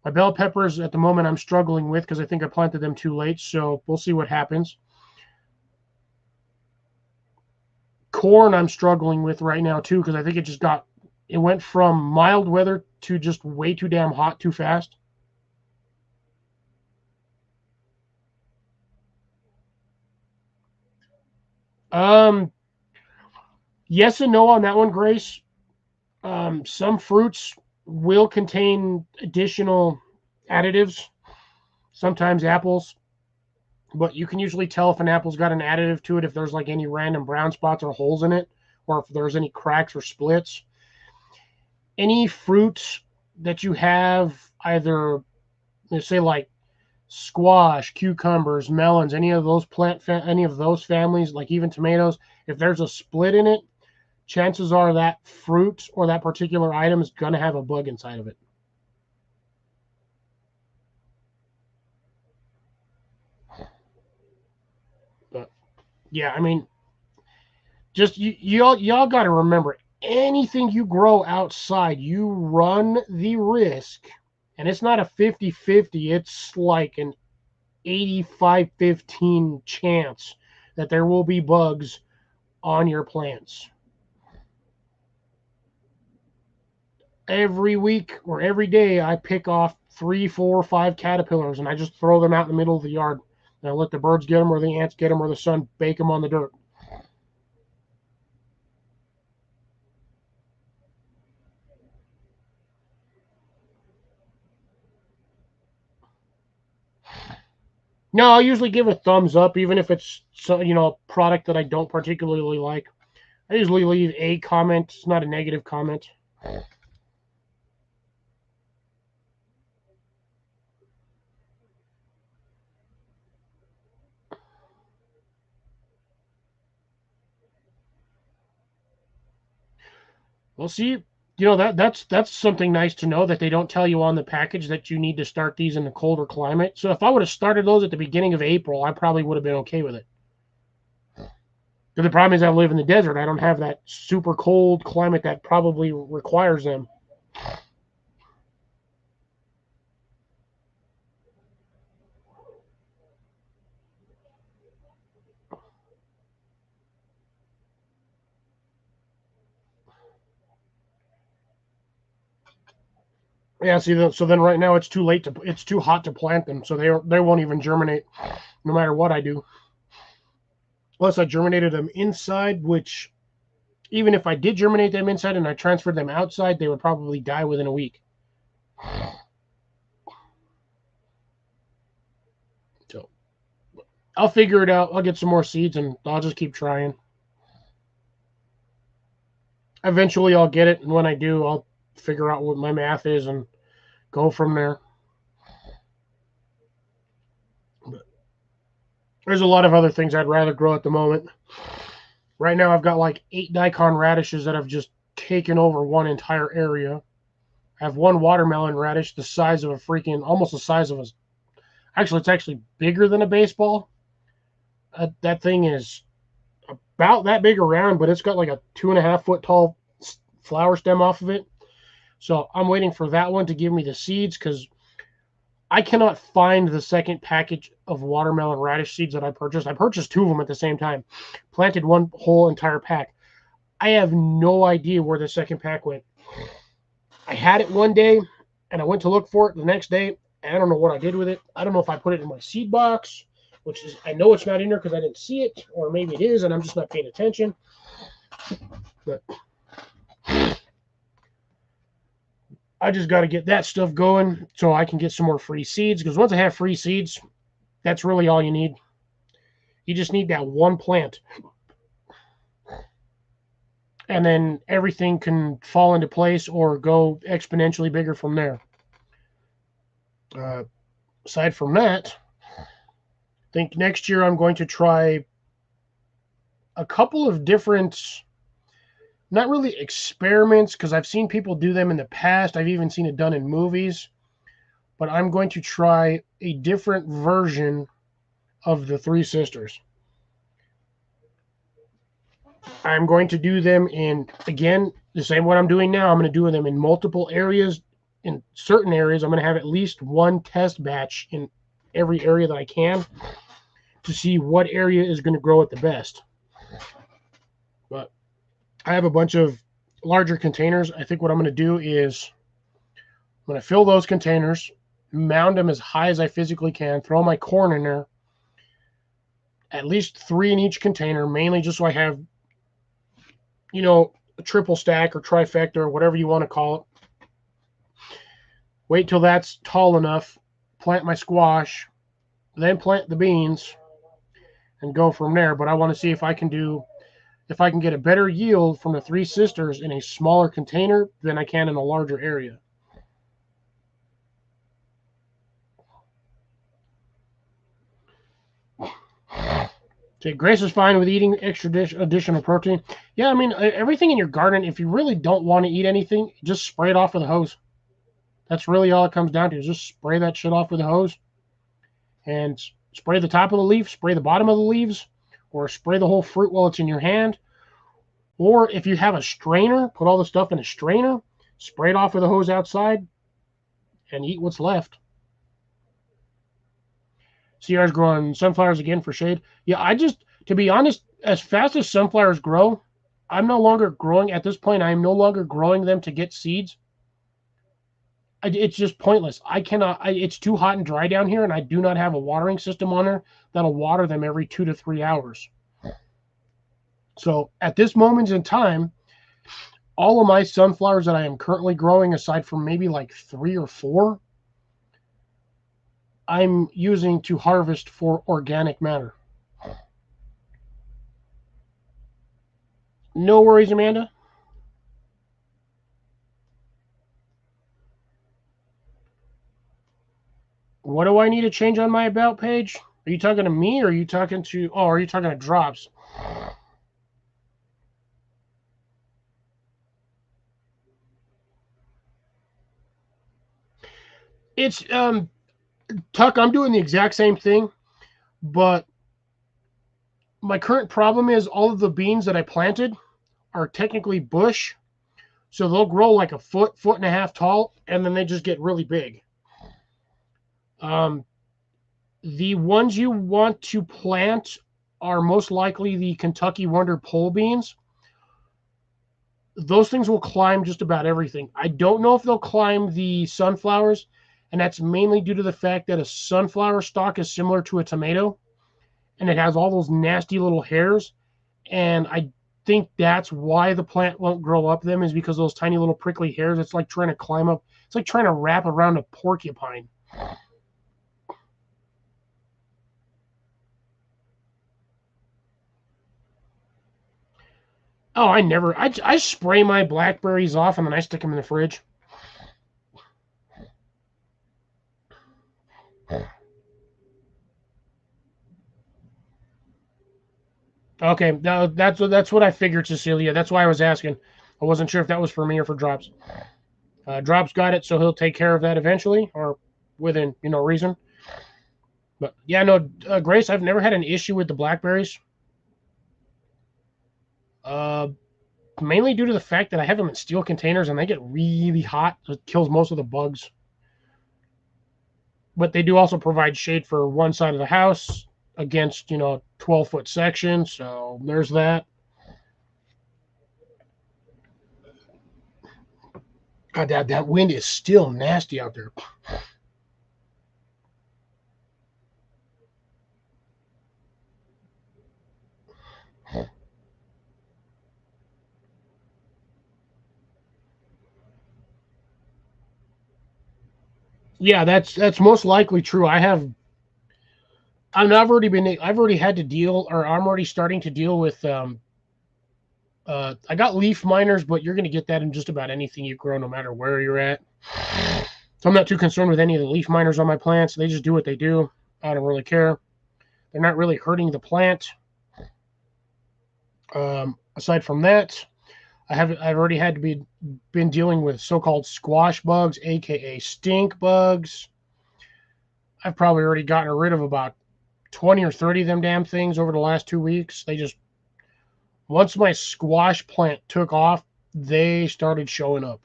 My bell peppers, at the moment, I'm struggling with because I think I planted them too late, so we'll see what happens. Corn, I'm struggling with right now, too, because I think it went from mild weather to just way too damn hot too fast. Yes and no on that one, Grace. Some fruits will contain additional additives, sometimes apples, but you can usually tell if an apple's got an additive to it if there's like any random brown spots or holes in it, or if there's any cracks or splits. Any fruits that you have, either, let's say, like squash, cucumbers, melons, any of those families, like even tomatoes, if there's a split in it, chances are that fruit or that particular item is going to have a bug inside of it. But yeah, I mean, just y'all got to remember, anything you grow outside, you run the risk, and it's not a 50-50, it's like an 85-15 chance that there will be bugs on your plants. Every week or every day, I pick off 3, 4, 5 caterpillars and I just throw them out in the middle of the yard. And I let the birds get them, or the ants get them, or the sun bake them on the dirt. No, I'll usually give a thumbs up, even if it's a product that I don't particularly like. I usually leave a comment. It's not a negative comment. Well, see, that's something nice to know that they don't tell you on the package that you need to start these in a colder climate. So if I would have started those at the beginning of April, I probably would have been okay with it. But the problem is I live in the desert. I don't have that super cold climate that probably requires them. Yeah, see, so then right now it's too late it's too hot to plant them, so they won't even germinate, no matter what I do. Plus, I germinated them inside, which even if I did germinate them inside and I transferred them outside, they would probably die within a week. So I'll figure it out. I'll get some more seeds and I'll just keep trying. Eventually, I'll get it, and when I do, I'll figure out what my math is and go from there. But there's a lot of other things I'd rather grow at the moment. Right now, I've got like 8 daikon radishes that have just taken over one entire area. I have one watermelon radish the size of a freaking, almost the size of a, actually, it's actually bigger than a baseball. That thing is about that big around, but it's got like a 2.5 foot tall flower stem off of it. So I'm waiting for that one to give me the seeds because I cannot find the second package of watermelon radish seeds that I purchased. I purchased 2 of them at the same time, planted one whole entire pack. I have no idea where the second pack went. I had it one day and I went to look for it the next day. And I don't know what I did with it. I don't know if I put it in my seed box, which is, I know it's not in there because I didn't see it, or maybe it is and I'm just not paying attention. But I just got to get that stuff going so I can get some more free seeds, because once I have free seeds, that's really all you need. You just need that one plant. And then everything can fall into place or go exponentially bigger from there. Aside from that, I think next year I'm going to try a couple of different, not really experiments, because I've seen people do them in the past. I've even seen it done in movies. But I'm going to try a different version of the Three Sisters. I'm going to do them in, again, the same what I'm doing now. I'm going to do them in multiple areas. In certain areas, I'm going to have at least one test batch in every area that I can to see what area is going to grow it the best. But I have a bunch of larger containers. I think what I'm going to do is I'm going to fill those containers, mound them as high as I physically can, throw my corn in there, at least 3 in each container, mainly just so I have, a triple stack or trifecta or whatever you want to call it. Wait till that's tall enough, plant my squash, then plant the beans, and go from there. But I want to see if I can get a better yield from the Three Sisters in a smaller container than I can in a larger area. So Grace is fine with eating extra additional protein. Yeah, I mean, everything in your garden, if you really don't want to eat anything, just spray it off with a hose. That's really all it comes down to, is just spray that shit off with a hose. And spray the top of the leaf, spray the bottom of the leaves, or spray the whole fruit while it's in your hand. Or if you have a strainer, put all the stuff in a strainer, spray it off with a hose outside, and eat what's left. CR's growing sunflowers again for shade. Yeah, to be honest, as fast as sunflowers grow, I'm no longer growing, at this point, I'm no longer growing them to get seeds. It's just pointless. It's too hot and dry down here, and I do not have a watering system on there that'll water them every 2 to 3 hours. So at this moment in time, all of my sunflowers that I am currently growing, aside from maybe like 3 or 4, I'm using to harvest for organic matter. No worries, Amanda. What do I need to change on my about page? Are you talking to me or are you talking to are you talking to Drops? It's Tuck, I'm doing the exact same thing, but my current problem is all of the beans that I planted are technically bush, so they'll grow like a foot and a half tall, and then they just get really big. Um, the ones you want to plant are most likely the Kentucky Wonder pole beans. Those things will climb just about everything. I don't know if they'll climb the sunflowers, and that's mainly due to the fact that a sunflower stalk is similar to a tomato, and it has all those nasty little hairs. And I think that's why the plant won't grow up them is because those tiny little prickly hairs. It's like trying to climb up. It's like trying to wrap around a porcupine. Oh, I never. I spray my blackberries off and then I stick them in the fridge. Okay, that's what I figured, Cecilia. That's why I was asking. I wasn't sure if that was for me or for Drops. Drops got it, so he'll take care of that eventually, or within reason. But yeah, no, Grace, I've never had an issue with the blackberries. Uh, Mainly due to the fact that I have them in steel containers and they get really hot. So it kills most of the bugs. But they do also provide shade for one side of the house against 12-foot section. So there's that. God, that wind is still nasty out there. Yeah, that's most likely true. I've already had to deal, or I'm already starting to deal with. I got leaf miners, but you're going to get that in just about anything you grow, no matter where you're at. So I'm not too concerned with any of the leaf miners on my plants. They just do what they do. I don't really care. They're not really hurting the plant. Aside from that, I've already had to been dealing with so-called squash bugs, aka stink bugs. I've probably already gotten rid of about 20 or 30 of them damn things over the last 2 weeks. They just once my squash plant took off, they started showing up.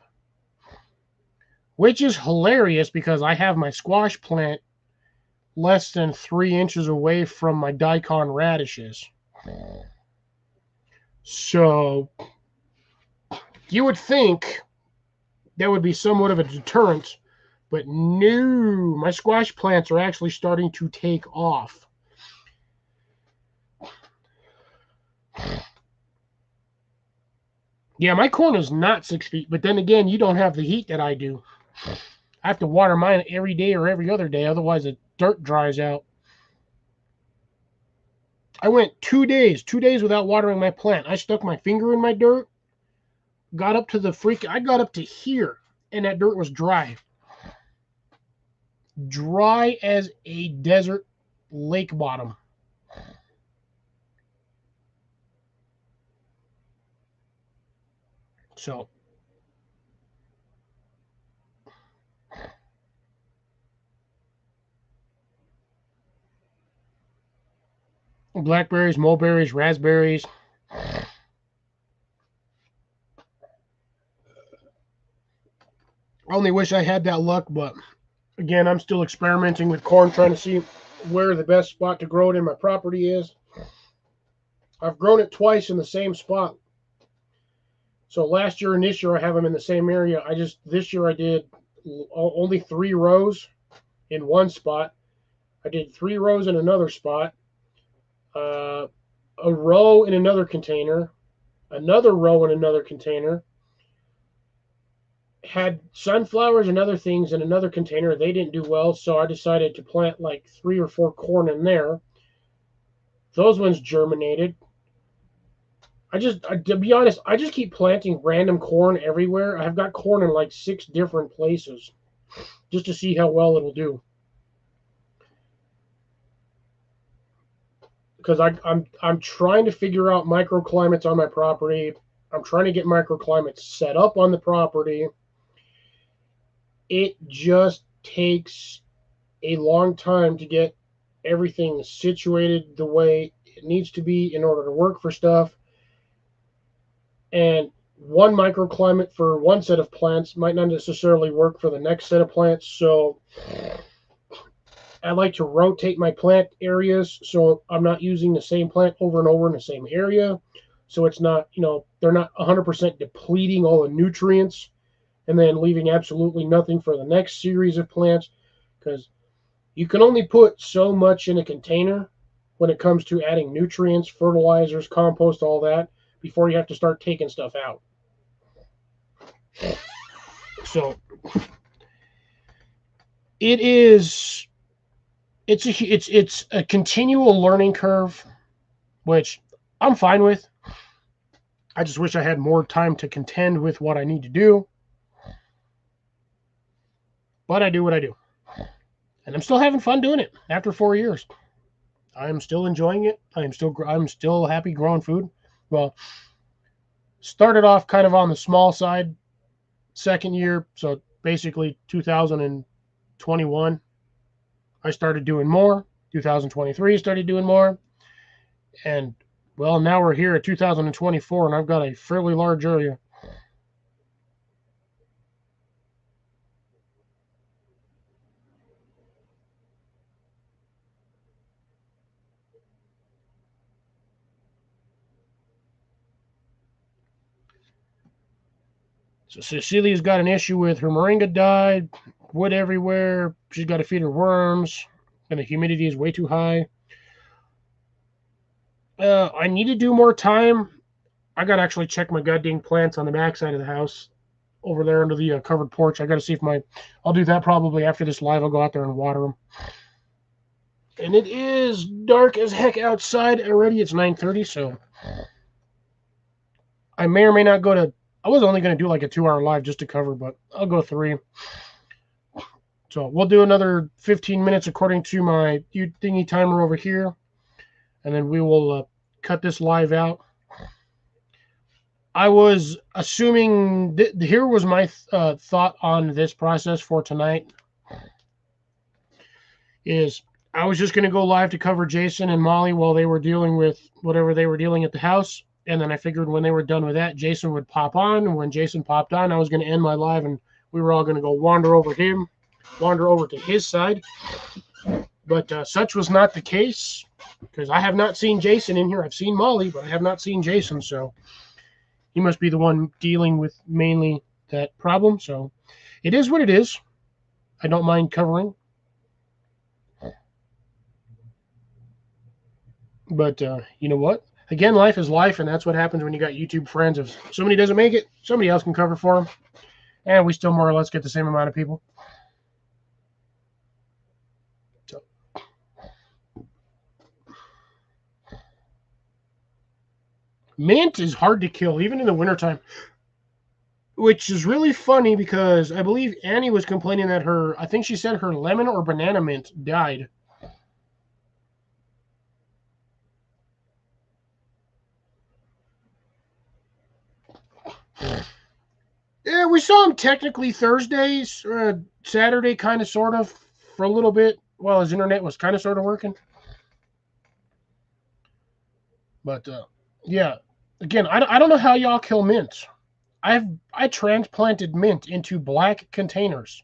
Which is hilarious because I have my squash plant less than 3 inches away from my daikon radishes. So you would think that would be somewhat of a deterrent, but no, my squash plants are actually starting to take off. Yeah, my corn is not 6 feet, but then again, you don't have the heat that I do. I have to water mine every day or every other day, otherwise the dirt dries out. I went 2 days without watering my plant. I stuck my finger in my dirt, got up to I got up to here, and that dirt was dry as a desert lake bottom. So blackberries, mulberries, raspberries. I only wish I had that luck, but again, I'm still experimenting with corn, trying to see where the best spot to grow it in my property is. I've grown it twice in the same spot. So last year and this year I have them in the same area. This year I did only 3 rows in one spot. I did 3 rows in another spot, uh, a row in another container, another row in another container, had sunflowers and other things in another container. They didn't do well, so I decided to plant like 3 or 4 corn in there. Those ones germinated. To be honest, I just keep planting random corn everywhere. I've got corn in like 6 different places just to see how well it'll do. Because I'm trying to figure out microclimates on my property. I'm trying to get microclimates set up on the property. It just takes a long time to get everything situated the way it needs to be in order to work for stuff. And one microclimate for one set of plants might not necessarily work for the next set of plants. So I like to rotate my plant areas so I'm not using the same plant over and over in the same area. So it's not, they're not 100% depleting all the nutrients and then leaving absolutely nothing for the next series of plants, because you can only put so much in a container when it comes to adding nutrients, fertilizers, compost, all that, before you have to start taking stuff out. So it's a continual learning curve, which I'm fine with. I just wish I had more time to contend with what I need to do. But I do what I do. And I'm still having fun doing it after 4 years. I'm still enjoying it. I'm still happy growing food. Well, started off kind of on the small side second year, so basically 2021 I started doing more. 2023 started doing more. And well, now we're here at 2024 and I've got a fairly large area. So Cecilia's got an issue with her moringa died, wood everywhere. She's got to feed her worms, and the humidity is way too high. I need to do more time. I got to actually check my goddamn plants on the back side of the house over there under the covered porch. I got to see if I'll do that probably after this live. I'll go out there and water them. And it is dark as heck outside already. It's 9:30, so I may or may not go to. I was only going to do like a 2-hour live just to cover, but I'll go 3. So we'll do another 15 minutes according to my thingy timer over here, and then we will cut this live out. I was assuming here was my thought on this process for tonight is I was just going to go live to cover Jason and Molly while they were dealing with whatever they were dealing at the house. And then I figured when they were done with that, Jason would pop on. And when Jason popped on, I was going to end my live and we were all going to go wander over to his side. But such was not the case because I have not seen Jason in here. I've seen Molly, but I have not seen Jason. So he must be the one dealing with mainly that problem. So it is what it is. I don't mind covering. But you know what? Again, life is life, and that's what happens when you got YouTube friends. If somebody doesn't make it, somebody else can cover for them. And we still more or less get the same amount of people. So. Mint is hard to kill, even in the wintertime. Which is really funny because I believe Annie was complaining that I think she said her lemon or banana mint died. Yeah, we saw him technically Thursdays, Saturday, kind of, sort of, for a little bit while his internet was kind of, sort of working. But yeah, again, I don't know how y'all kill mint. I transplanted mint into black containers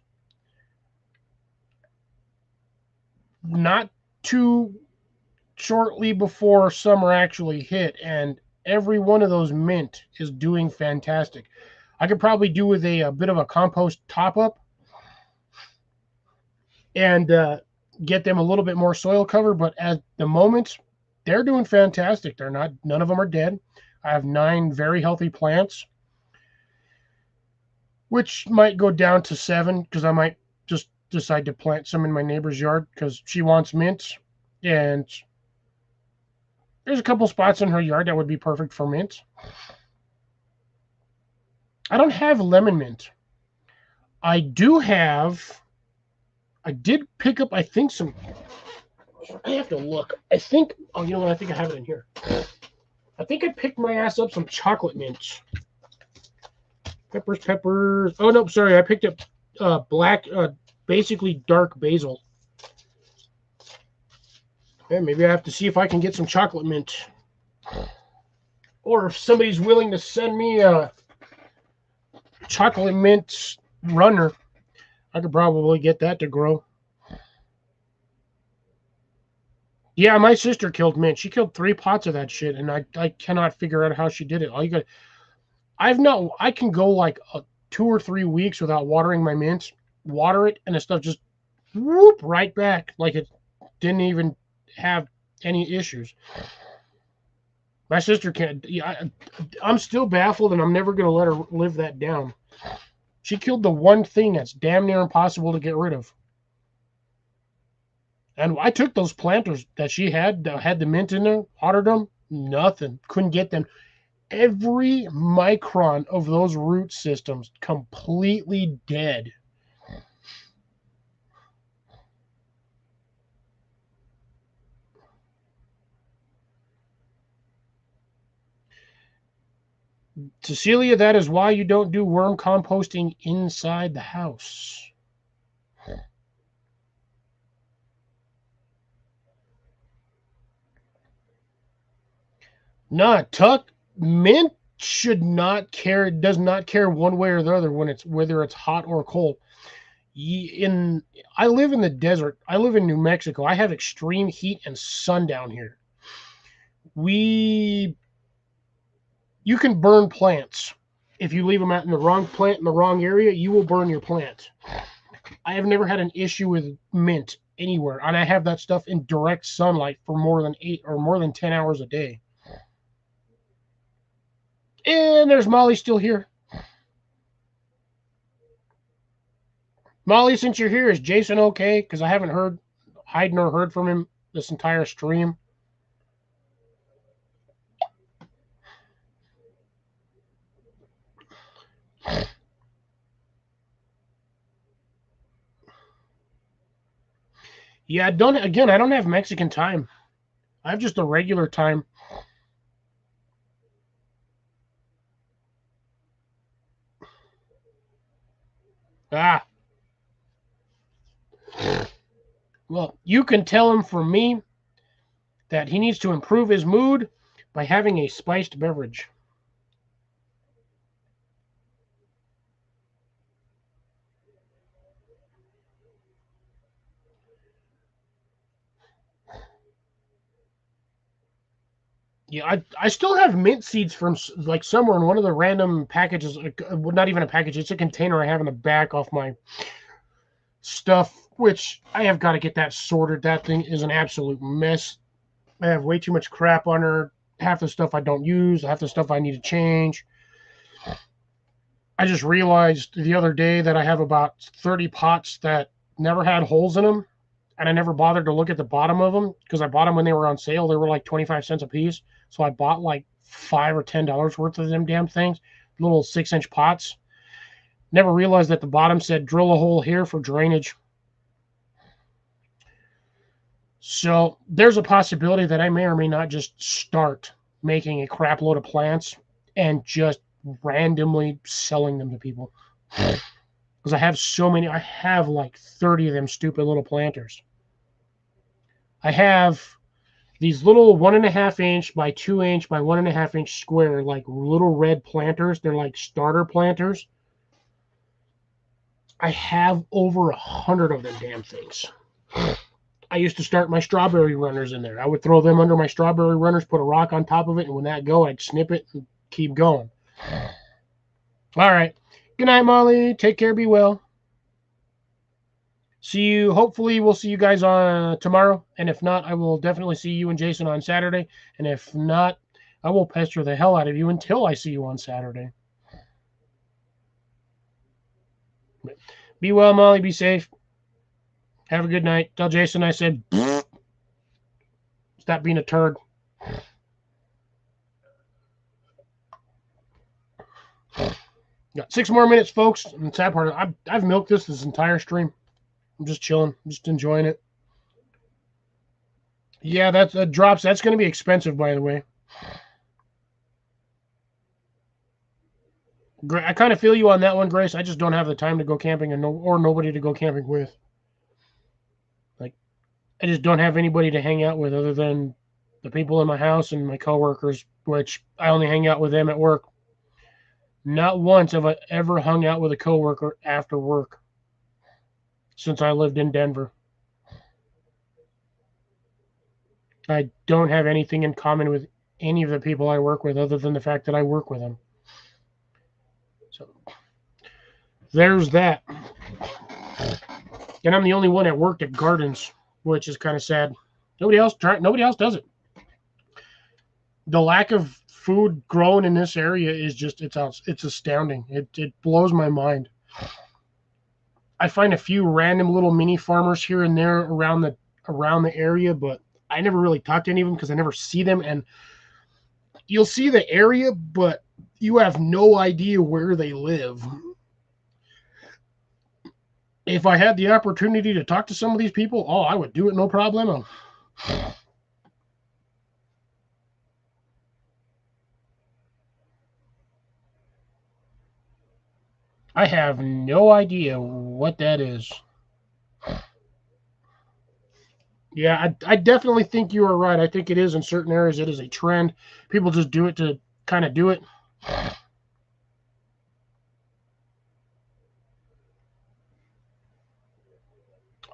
not too shortly before summer actually hit, and every one of those mint is doing fantastic. I could probably do with a bit of a compost top up and get them a little bit more soil cover, but at the moment they're doing fantastic. None of them are dead. I have 9 very healthy plants. which might go down to 7 because I might just decide to plant some in my neighbor's yard because she wants mint, and there's a couple spots in her yard that would be perfect for mint. I don't have lemon mint. I did pick up, I think, some. I have to look. I think, oh, you know what? I think I have it in here. I think I picked my ass up some chocolate mint. Peppers. Oh, no, sorry. I picked up black, basically dark basil. Yeah, maybe I have to see if I can get some chocolate mint. Or if somebody's willing to send me a chocolate mint runner, I could probably get that to grow. Yeah, my sister killed mint. She killed 3 pots of that shit, and I cannot figure out how she did it. I can go like 2 or 3 weeks without watering my mint. Water it, and the stuff just whoop right back like it didn't even have any issues. My sister can't. Yeah, I'm still baffled, and I'm never gonna let her live that down. She killed the one thing that's damn near impossible to get rid of. And I took those planters that she had that had the mint in there, watered them, nothing. Couldn't get them. Every micron of those root systems completely dead. Cecilia, that is why you don't do worm composting inside the house. Not Tuck. Mint should not care. Does not care one way or the other when it's whether it's hot or cold. I live in the desert. I live in New Mexico. I have extreme heat and sun down here. We You can burn plants. If you leave them out in the wrong plant in the wrong area, you will burn your plant. I have never had an issue with mint anywhere, and I have that stuff in direct sunlight for more than 8 or more than 10 hours a day. And there's Molly still here. Molly, since you're here, is Jason okay? Because I haven't heard nor heard from him this entire stream. Yeah, I don't have Mexican time. I have just a regular time. Ah. Well, you can tell him from me that he needs to improve his mood by having a spiced beverage. Yeah, I still have mint seeds from like somewhere in one of the random packages. Not even a package; it's a container I have in the back off my stuff. Which I have got to get that sorted. That thing is an absolute mess. I have way too much crap on her. Half the stuff I don't use, half the stuff I need to change. I just realized the other day that I have about 30 pots that never had holes in them, and I never bothered to look at the bottom of them because I bought them when they were on sale. They were like 25 cents a piece. So I bought like $5 or $10 worth of them damn things, little 6-inch pots. Never realized that the bottom said drill a hole here for drainage. So there's a possibility that I may or may not just start making a crap load of plants and just randomly selling them to people. Because I have so many. I have like 30 of them stupid little planters. I have these little 1.5 inch by 2 inch by 1.5 inch square, like little red planters. They're like starter planters. I have over 100 of them damn things. I used to start my strawberry runners in there. I would throw them under my strawberry runners, put a rock on top of it, and when that go, I'd snip it and keep going. All right. Good night, Molly. Take care. Be well. See you. Hopefully, we'll see you guys on tomorrow. And if not, I will definitely see you and Jason on Saturday. And if not, I will pester the hell out of you until I see you on Saturday. Be well, Molly. Be safe. Have a good night. Tell Jason I said stop being a turd. Got 6 more minutes, folks. And the sad part, I've milked this entire stream. I'm just chilling, just enjoying it. Yeah, that's drops. That's going to be expensive, by the way. I kind of feel you on that one, Grace. I just don't have the time to go camping or nobody to go camping with. Like, I just don't have anybody to hang out with other than the people in my house and my coworkers, which I only hang out with them at work. Not once have I ever hung out with a coworker after work since I lived in Denver. I don't have anything in common with any of the people I work with other than the fact that I work with them. So there's that. And I'm the only one that worked at Gardens, which is kind of sad. Nobody else does it. The lack of food grown in this area is just it's astounding. It blows my mind. I find a few random little mini farmers here and there around the area, but I never really talk to any of them because I never see them. And you'll see the area, but you have no idea where they live. If I had the opportunity to talk to some of these people, I would do it no problemo. I have no idea what that is. Yeah, I definitely think you are right. I think it is in certain areas. It is a trend. People just do it to kind of do it.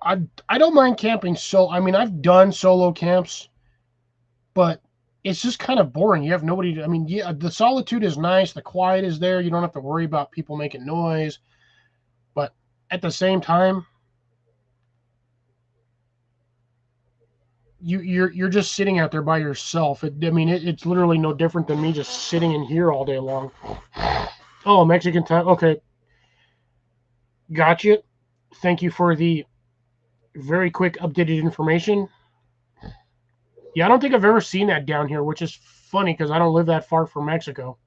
I don't mind camping. I mean, I've done solo camps, but it's just kind of boring. You have nobody to, I mean, yeah, the solitude is nice. The quiet is there. You don't have to worry about people making noise. But at the same time, you're just sitting out there by yourself. It's literally no different than me just sitting in here all day long. Oh, Mexican time. Okay, gotcha. Thank you for the very quick updated information. Yeah, I don't think I've ever seen that down here, which is funny because I don't live that far from Mexico.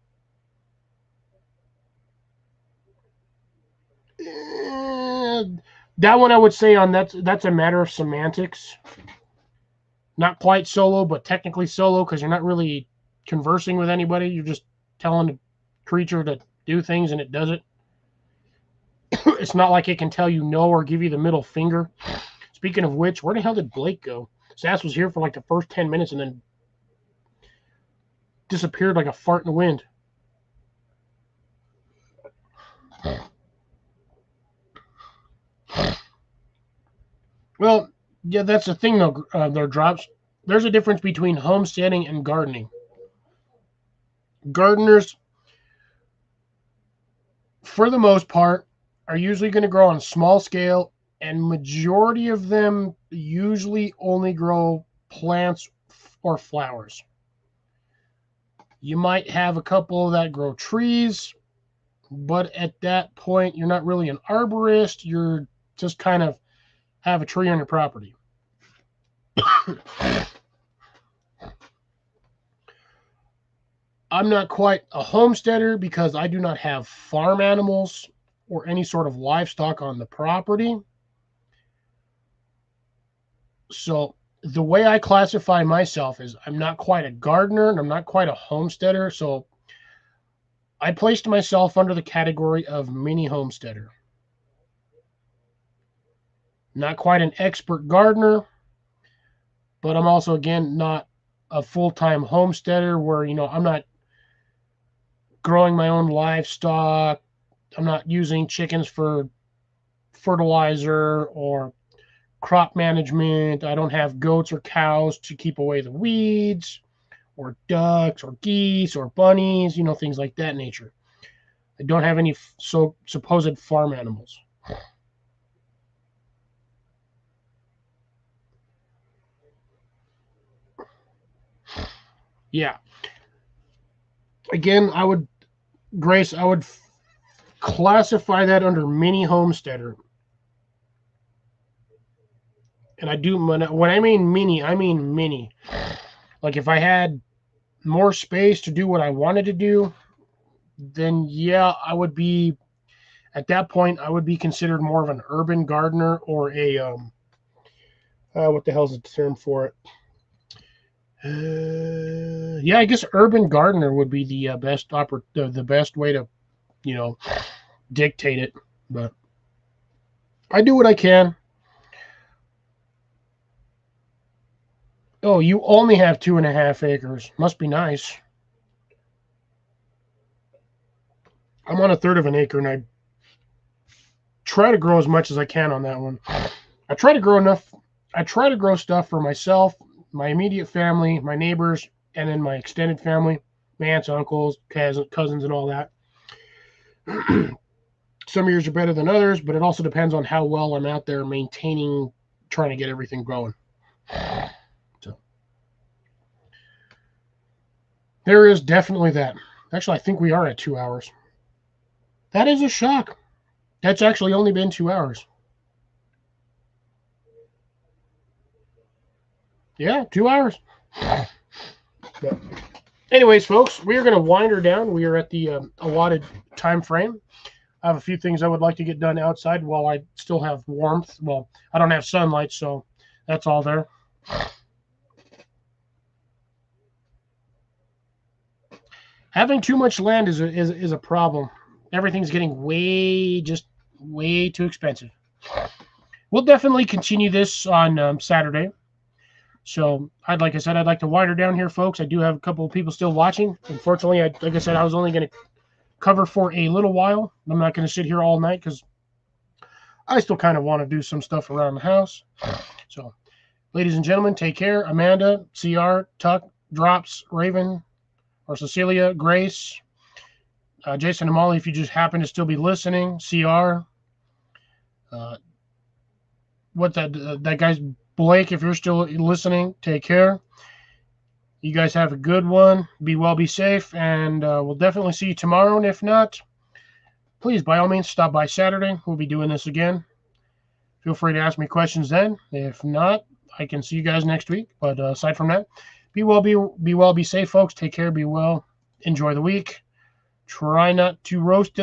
That one I would say that's a matter of semantics. Not quite solo, but technically solo because you're not really conversing with anybody. You're just telling the creature to do things and it does it. It's not like it can tell you no or give you the middle finger. Speaking of which, where the hell did Blake go? Sass was here for like the first 10 minutes and then disappeared like a fart in the wind. Well, yeah, that's the thing though, there, Drops. There's a difference between homesteading and gardening. Gardeners, for the most part, are usually going to grow on a small scale, and majority of them usually only grow plants or flowers. You might have a couple that grow trees, but at that point, you're not really an arborist. You're just kind of have a tree on your property. I'm not quite a homesteader because I do not have farm animals or any sort of livestock on the property. So the way I classify myself is I'm not quite a gardener and I'm not quite a homesteader. So I placed myself under the category of mini homesteader. Not quite an expert gardener, but I'm also, again, not a full-time homesteader where, I'm not growing my own livestock. I'm not using chickens for fertilizer or crop management. I don't have goats or cows to keep away the weeds, or ducks or geese or bunnies, things like that nature. I don't have any supposed farm animals. Yeah. Again, Grace, I would classify that under mini homesteader. And I do, when I mean mini, I mean mini. Like if I had more space to do what I wanted to do, then yeah, I would be, at that point, I would be considered more of an urban gardener or a, what the hell's the term for it? Yeah, I guess urban gardener would be the the best way to, dictate it. But I do what I can. Oh, you only have 2.5 acres. Must be nice. I'm on a third of an acre, and I try to grow as much as I can on that one. I try to grow enough. I try to grow stuff for myself, my immediate family, my neighbors, and then my extended family, my aunts, uncles, cousins, and all that. Some years are better than others, but it also depends on how well I'm out there maintaining, trying to get everything growing. So there is definitely that. Actually, I think we are at 2 hours. That is a shock. That's actually only been 2 hours. Yeah, 2 hours. But anyways, folks, we are going to wind her down. We are at the allotted time frame. I have a few things I would like to get done outside while I still have warmth. Well, I don't have sunlight, so that's all there. Having too much land is a problem. Everything's getting way too expensive. We'll definitely continue this on Saturday. So, like I said, I'd like to wind her down here, folks. I do have a couple of people still watching. Unfortunately, like I said, I was only going to cover for a little while. I'm not going to sit here all night because I still kind of want to do some stuff around the house. So, ladies and gentlemen, take care. Amanda, CR, Tuck, Drops, Raven, or Cecilia, Grace, Jason and Molly, if you just happen to still be listening, CR. That guy's Blake, if you're still listening, take care. You guys have a good one. Be well, be safe, and we'll definitely see you tomorrow. And if not, please, by all means, stop by Saturday. We'll be doing this again. Feel free to ask me questions then. If not, I can see you guys next week. But aside from that, be well, be safe, folks. Take care, be well. Enjoy the week. Try not to roast in the